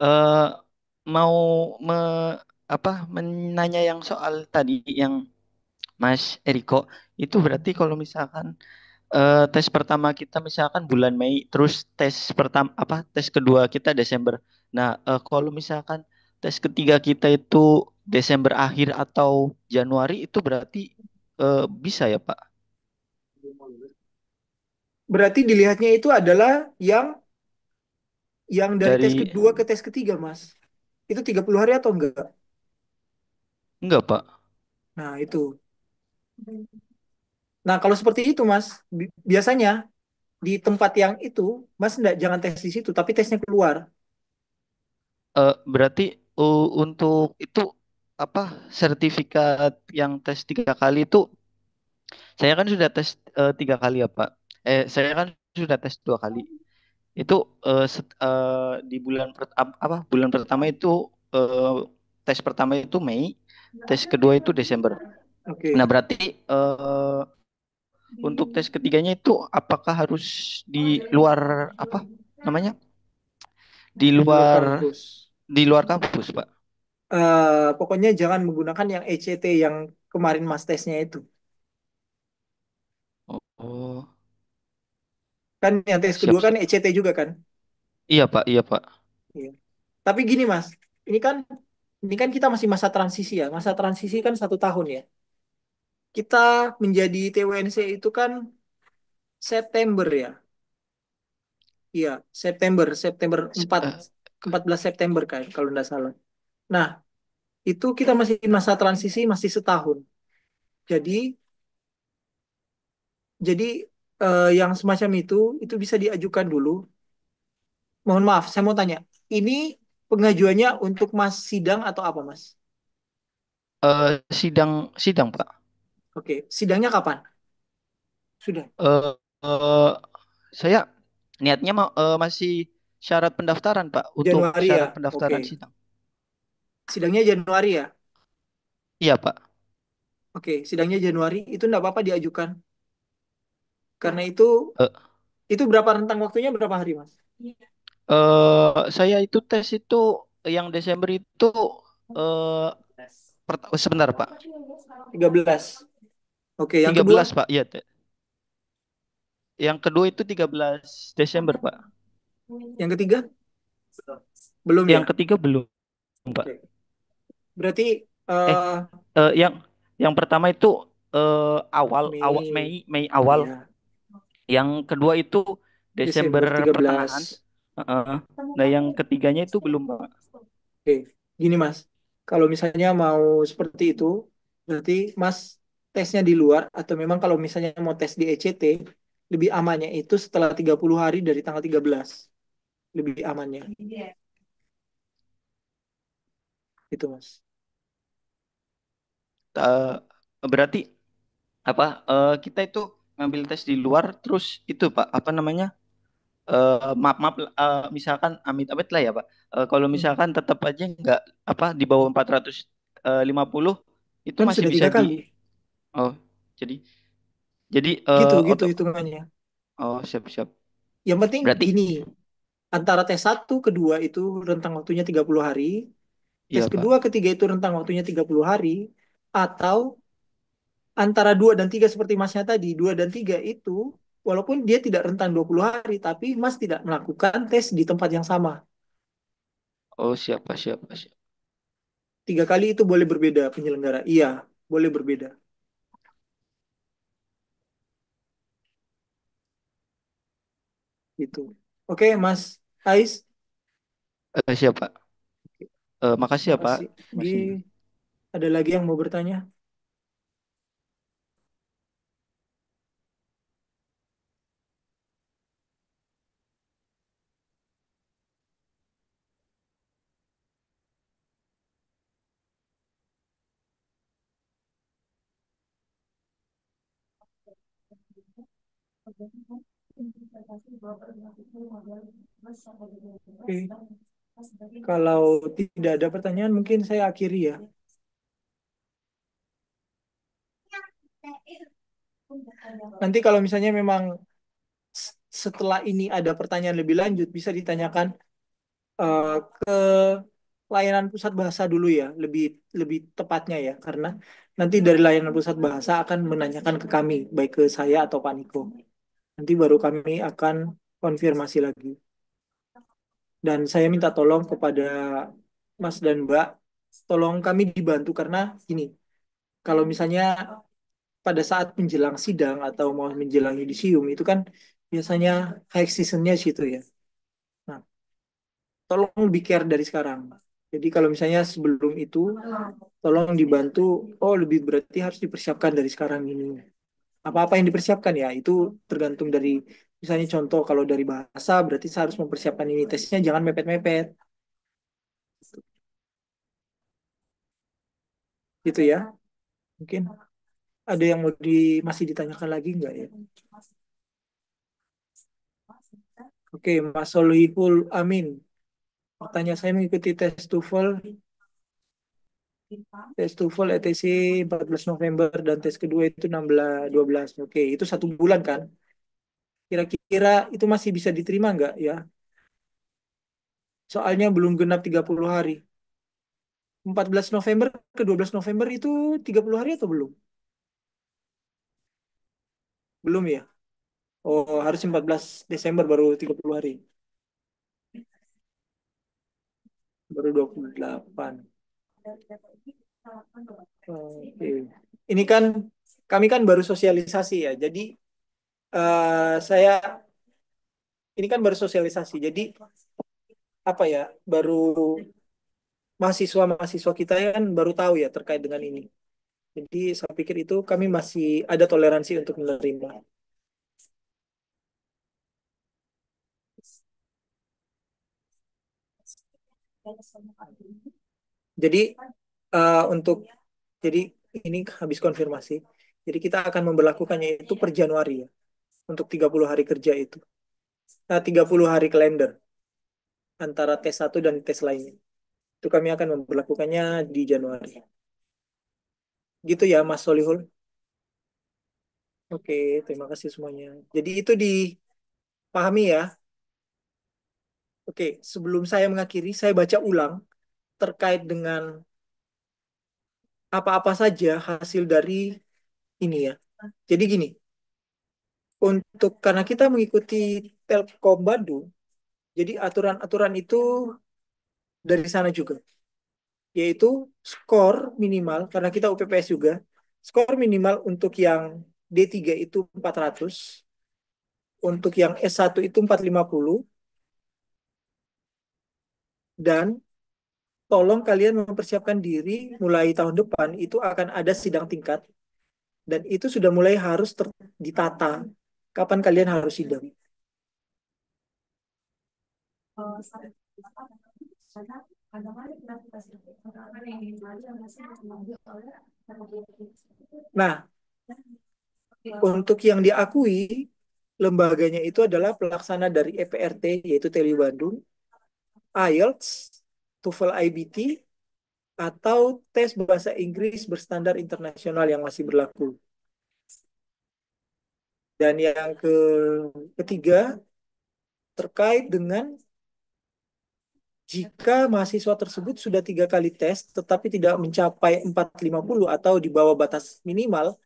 eh, mau me, menanya yang soal tadi yang Mas Eriko itu berarti kalau misalkan tes pertama kita misalkan bulan Mei, terus tes kedua kita Desember. Nah, kalau misalkan tes ketiga kita itu Desember akhir atau Januari itu berarti bisa ya Pak? Berarti dilihatnya itu adalah yang dari tes Dari kedua ke tes ketiga, Mas. Itu 30 hari atau enggak? enggak Pak? Nah, itu. Nah, kalau seperti itu, Mas, biasanya di tempat yang itu, Mas enggak, jangan tes di situ, tapi tesnya keluar. Berarti untuk itu apa sertifikat yang tes 3 kali itu saya kan sudah tes 3 kali ya Pak. Saya kan sudah tes 2 kali. Itu di bulan pertama itu eh, tes pertama itu Mei, tes kedua itu Desember. Nah Oke, berarti untuk tes ketiganya itu apakah harus di luar apa namanya di di luar luar kampus. di luar kampus Pak? Pokoknya jangan menggunakan yang ECT yang kemarin Mas tesnya itu. Oh, Kan yang tes siap kedua kan siap. ECT juga kan? Iya Pak, iya Pak. Iya. Tapi gini, Mas, ini kan ini kan kita masih masa transisi ya. Masa transisi kan 1 tahun ya. Kita menjadi TWNC itu kan September ya. Iya, September, September S- 4, eh, 14 September kan kalau nggak salah. Nah, itu kita masih masa transisi masih setahun. Jadi jadi yang semacam itu bisa diajukan dulu. Mohon maaf, saya mau tanya. Ini pengajuannya untuk Mas sidang atau apa, Mas? sidang sidang Pak. Oke, sidangnya kapan? Sudah. Eh, eh, saya niatnya masih syarat pendaftaran Pak untuk Januari ya. syarat Oke. pendaftaran sidang. Sidangnya Januari ya. Iya Pak. Oke, sidangnya Januari itu enggak apa-apa diajukan. Karena Eh, itu berapa rentang waktunya berapa hari, Mas? saya itu tes itu yang Desember itu eh, sebentar Pak. 13. Oke, yang tiga kedua? belas Pak. Iya, yang kedua itu 13 Desember Pak. Yang ketiga? Belum Yang ya? ketiga belum Pak. Oke. Berarti Eh, eh yang pertama itu awal awal Mei Mei awal. ya, Yang kedua itu Desember Desember 13. pertengahan. Heeh. Nah, yang ketiganya itu belum, Pak. Oke, gini Mas. Kalau misalnya mau seperti itu, berarti Mas tesnya di luar atau memang kalau misalnya mau tes di ECT, lebih amannya itu setelah 30 hari dari tanggal 13. Lebih amannya. Itu Mas. Eh, berarti apa? Kita itu ngambil tes di luar, terus itu Pak, apa namanya? Maaf maaf, misalkan amit-amit lah ya Pak. Kalau Hmm. misalkan tetap aja nggak apa di bawah 450 itu Kan masih sudah bisa 3 kali. oh jadi jadi Gitu, eh, gitu oto hitungannya. oh siap siap. Yang penting Berarti gini, antara tes satu kedua itu rentang waktunya 30 hari, tes iya Pak. kedua ketiga itu rentang waktunya 30 hari, atau antara 2 dan 3 seperti Masnya tadi, 2 dan 3 itu walaupun dia tidak rentang 20 hari, tapi Mas tidak melakukan tes di tempat yang sama. Oh siap Pak, siap Pak, siap. 3 kali itu boleh berbeda penyelenggara. Iya, boleh berbeda. Gitu. Oke, Mas Ais, Siap Pak. Makasih ya Pak. makasih. Di Masih. ada lagi yang mau bertanya? Oke. Kalau tidak ada pertanyaan, mungkin saya akhiri ya. Nanti kalau misalnya memang setelah ini ada pertanyaan lebih lanjut, bisa ditanyakan ke layanan pusat bahasa dulu ya, lebih lebih tepatnya ya, karena nanti dari layanan pusat bahasa akan menanyakan ke kami, baik ke saya atau Pak Niko. Nanti baru kami akan konfirmasi lagi. Dan saya minta tolong kepada Mas dan Mbak, tolong kami dibantu karena gini, kalau misalnya pada saat menjelang sidang atau mau menjelang yudisium itu kan biasanya high seasonnya situ ya. Nah, tolong lebih care dari sekarang. Jadi kalau misalnya sebelum itu, tolong dibantu. Oh, lebih berarti harus dipersiapkan dari sekarang ini. Apa-apa yang dipersiapkan ya, itu tergantung dari misalnya contoh kalau dari bahasa berarti saya harus mempersiapkan ini tesnya jangan mepet-mepet, gitu ya. Mungkin ada yang mau masih ditanyakan lagi nggak ya? Oke, Mas Solihul Amin. Pertanyaan saya mengikuti tes TOEFL ETC 14 November dan tes kedua itu 12. Oke, itu 1 bulan kan? Kira-kira itu masih bisa diterima nggak ya? Soalnya belum genap 30 hari. 14 November ke 12 November itu 30 hari atau belum? Belum ya? Oh, harus 14 Desember baru 30 hari. Baru 28. Oke. Ini kan kami kan baru sosialisasi ya. Jadi saya ini kan baru sosialisasi. Jadi apa ya? Baru mahasiswa-mahasiswa kita kan baru tahu ya terkait dengan ini. Jadi saya pikir itu kami masih ada toleransi untuk menerima. Jadi untuk jadi ini habis konfirmasi. Jadi kita akan memberlakukannya itu per Januari ya. Untuk 30 hari kerja itu. Nah, 30 hari kalender antara tes satu dan tes lainnya. Itu kami akan memberlakukannya di Januari. Gitu ya Mas Solihul. Oke, terima kasih semuanya. Jadi itu dipahami ya. Oke, sebelum saya mengakhiri, saya baca ulang terkait dengan apa-apa saja hasil dari ini ya. Jadi gini, untuk karena kita mengikuti Telkom Bandung, jadi aturan-aturan itu dari sana juga, yaitu skor minimal karena kita UPPS juga, skor minimal untuk yang D3 itu 400, untuk yang S1 itu 450, dan tolong kalian mempersiapkan diri mulai tahun depan itu akan ada sidang tingkat dan itu sudah mulai harus ditata kapan kalian harus sidang. Nah, untuk yang diakui lembaganya itu adalah pelaksana dari EPRT yaitu Teli Bandung, IELTS, TOEFL IBT, atau tes bahasa Inggris berstandar internasional yang masih berlaku. Dan yang ketiga terkait dengan jika mahasiswa tersebut sudah 3 kali tes tetapi tidak mencapai 450 atau di bawah batas minimal,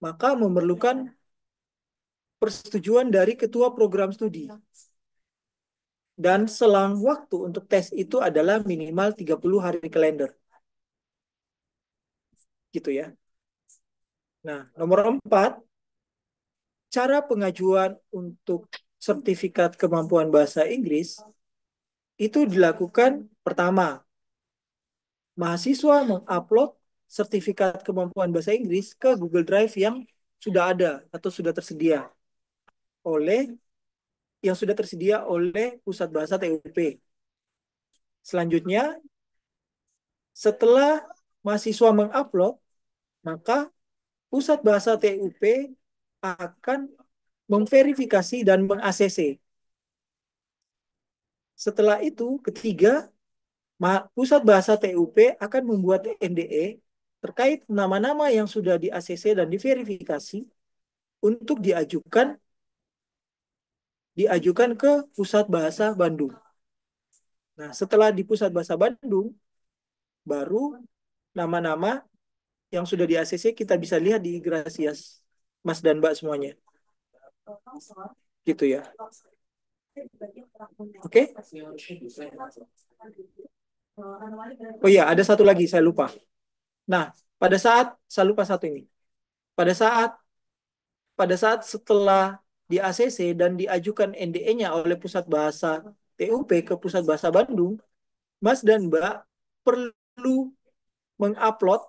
maka memerlukan persetujuan dari ketua program studi. Dan selang waktu untuk tes itu adalah minimal 30 hari kalender. Gitu ya. Nah, nomor 4, cara pengajuan untuk sertifikat kemampuan bahasa Inggris itu dilakukan pertama, mahasiswa mengupload sertifikat kemampuan bahasa Inggris ke Google Drive yang sudah ada atau sudah tersedia oleh Pusat Bahasa TUP. Selanjutnya, setelah mahasiswa mengupload, maka Pusat Bahasa TUP akan memverifikasi dan meng-ACC Setelah itu, ketiga, Pusat Bahasa TUP akan membuat NDE terkait nama-nama yang sudah di ACC dan diverifikasi untuk diajukan ke Pusat Bahasa Bandung. Nah, setelah di Pusat Bahasa Bandung, baru nama-nama yang sudah di ACC kita bisa lihat di Grasias, Mas dan Mbak semuanya. Gitu ya. Oke? Oh iya, ada satu lagi saya lupa. Nah, saya lupa satu ini. Pada saat pada saat setelah di ACC dan diajukan NDE-nya oleh Pusat Bahasa TUP ke Pusat Bahasa Bandung, Mas dan Mbak perlu mengupload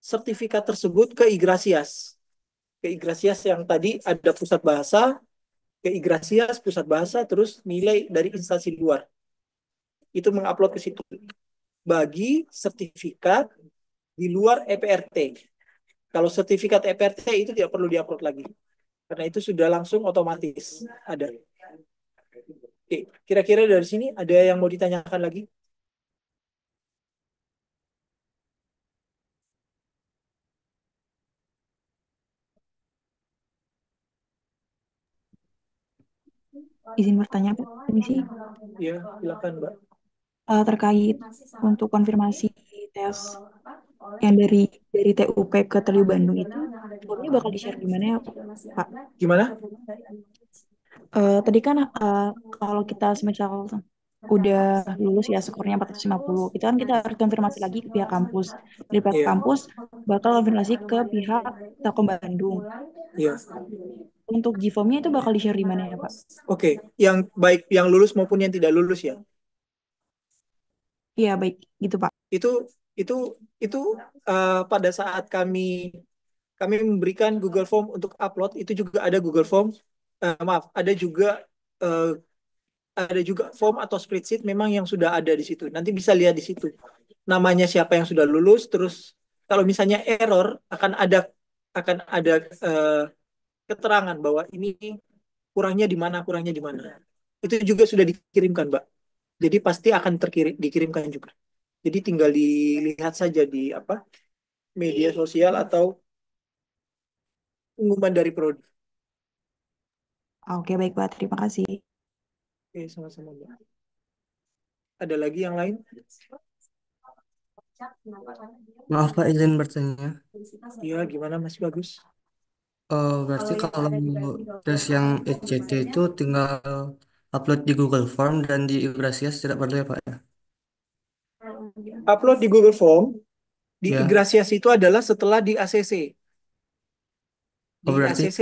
sertifikat tersebut ke Igrasias. Ke Igrasias yang tadi ada Pusat Bahasa, ke Igrasias, Pusat Bahasa, terus nilai dari instansi luar. Itu mengupload ke situ. Bagi sertifikat di luar EPRT. Kalau sertifikat EPRT itu tidak perlu diupload lagi. Karena itu sudah langsung otomatis ada. Oke, kira-kira dari sini ada yang mau ditanyakan lagi? Izin bertanya, Pak. Permisi. Ya, silakan, Mbak. Terkait untuk konfirmasi tes yang dari TUP ke TELU Bandung itu, formnya bakal di-share di mana ya, Pak? Gimana? Tadi kan kalau kita semisal udah lulus ya skornya 450, itu kan kita harus konfirmasi lagi ke pihak kampus. Dari pihak Iya. kampus bakal konfirmasi ke pihak Telkom Bandung. Iya. Untuk G-formnya itu bakal di-share di mana ya, Pak? Oke, yang baik yang lulus maupun yang tidak lulus ya. Iya, baik gitu, Pak. Itu itu itu pada saat kami memberikan Google Form untuk upload, itu juga ada Google Form, maaf, eh, ada juga form atau spreadsheet memang yang sudah ada di situ. Nanti bisa lihat di situ namanya siapa yang sudah lulus, terus kalau misalnya error akan ada eh, keterangan bahwa ini kurangnya di mana. Itu juga sudah dikirimkan, Mbak. Jadi pasti akan dikirimkan juga. Jadi tinggal dilihat saja di media sosial atau pengumuman dari prodi. Oke, baik, Pak. Terima kasih. Oke, sama-sama, Mbak. Ada lagi yang lain? Maaf Pak, izin bertanya. Iya, gimana Mas Bagus? Berarti kalau tes yang ECT itu tinggal upload di Google Form dan di Igrasias tidak perlu ya Pak ya? Upload di Google Form, di Ya, Igrasias itu adalah setelah di ACC. oh Di berarti ACC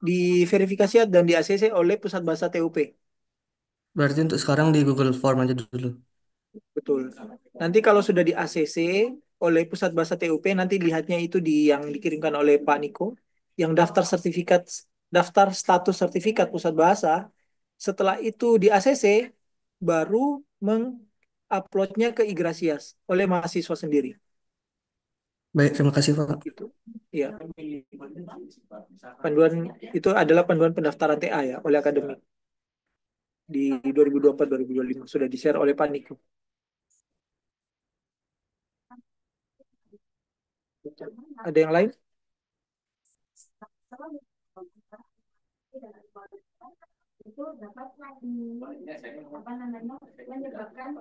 di verifikasi dan di ACC oleh Pusat Bahasa TUP. berarti untuk sekarang di Google Form aja dulu. Betul. Nanti kalau sudah di ACC oleh Pusat Bahasa TUP, nanti lihatnya itu yang dikirimkan oleh Pak Niko, yang daftar status sertifikat Pusat Bahasa. Setelah itu di ACC, baru menguploadnya ke Igrasias oleh mahasiswa sendiri. Baik, terima kasih Pak. Gitu. Ya. Panduan itu adalah panduan pendaftaran TA ya oleh akademik di 2024-2025 sudah di-share oleh Pak Niko. Ada yang lain?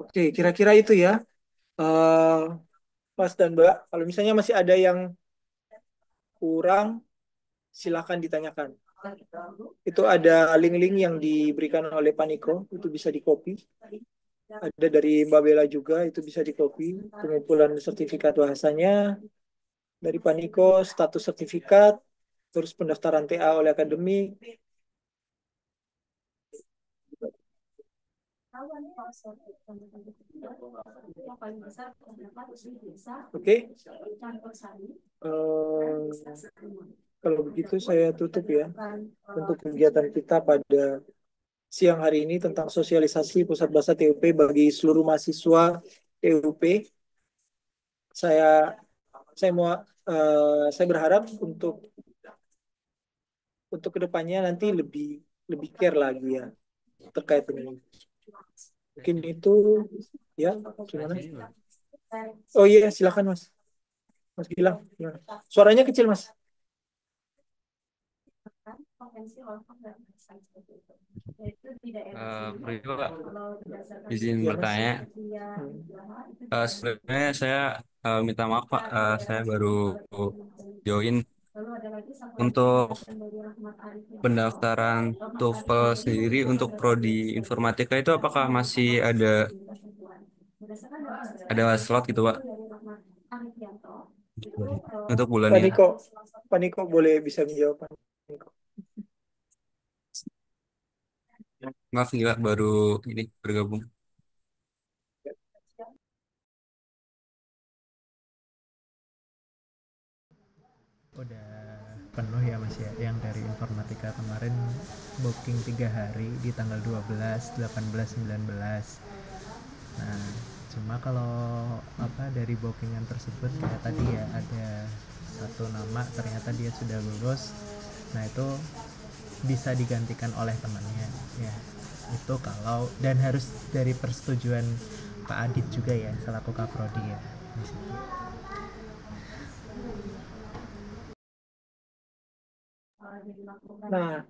Oke, kira-kira itu ya, eh Mas dan Mbak. Kalau misalnya masih ada yang kurang, silakan ditanyakan. Itu ada link-link yang diberikan oleh Paniko, itu bisa di-copy. Ada dari Mbak Bella juga, itu bisa di-copy. Pengumpulan sertifikat bahasanya dari Paniko, status sertifikat, terus pendaftaran TA oleh akademik. Oke. Eh, kalau begitu saya tutup ya untuk kegiatan kita pada siang hari ini tentang sosialisasi Pusat Bahasa TUP bagi seluruh mahasiswa TUP. Saya saya mau saya berharap untuk kedepannya nanti lebih lebih care lagi ya terkait dengan ini. Mungkin itu ya gimana? Oh iya, silakan Mas. Mas Gilang. Gimana? Suaranya kecil Mas. Pak, izin Iya Mas. bertanya. Sebenarnya saya minta maaf Pak, saya baru join untuk pendaftaran TOEFL sendiri untuk prodi informatika itu apakah masih ada slot gitu Pak untuk bulan Pak ini? Niko, Pak Niko boleh bisa menjawab Pak Niko. Maaf nih Pak, baru ini bergabung. Udah penuh ya Mas ya, yang dari informatika kemarin booking 3 hari di tanggal 12, 18, 19. Nah, cuma kalau dari bookingan tersebut kayak tadi ya ada satu nama ternyata dia sudah lulus. Nah, itu bisa digantikan oleh temannya ya. Itu kalau dan harus dari persetujuan Pak Adit juga ya selaku Kaprodi ya di situ. Nah,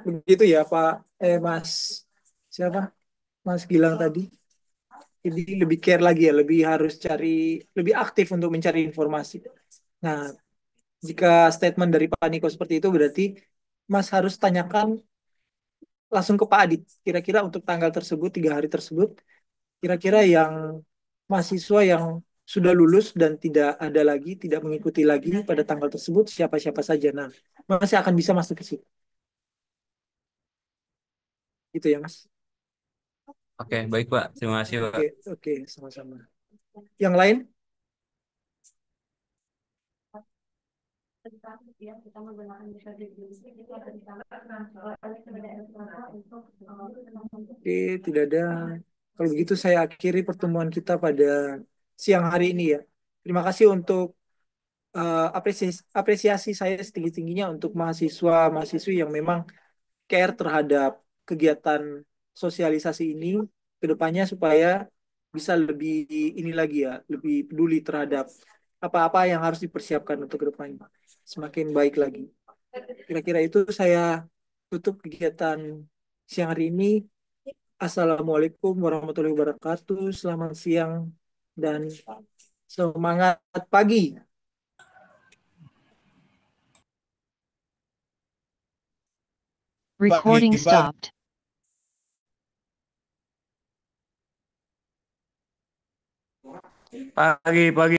begitu ya Pak Mas siapa? Mas Gilang tadi. Jadi lebih care lagi ya, lebih harus lebih aktif untuk mencari informasi. Nah, jika statement dari Pak Niko seperti itu berarti Mas harus tanyakan langsung ke Pak Adit. Kira-kira untuk tanggal tersebut, 3 hari tersebut, kira-kira yang mahasiswa yang sudah lulus dan tidak mengikuti lagi pada tanggal tersebut siapa-siapa saja. Nah, masih akan bisa masuk ke situ. Gitu ya, Mas. Oke, baik Pak. Terima kasih Pak. Oke, sama-sama. Yang lain? Oke, tidak ada. Kalau begitu saya akhiri pertemuan kita pada siang hari ini ya. Terima kasih untuk apresiasi saya setinggi-tingginya untuk mahasiswa-mahasiswi yang memang care terhadap kegiatan sosialisasi ini ke depannya supaya bisa lebih ini lagi ya, lebih peduli terhadap apa-apa yang harus dipersiapkan untuk ke depannya. Semakin baik lagi. Kira-kira itu saya tutup kegiatan siang hari ini. Assalamualaikum warahmatullahi wabarakatuh. Selamat siang dan semangat pagi. Recording stopped. Pagi.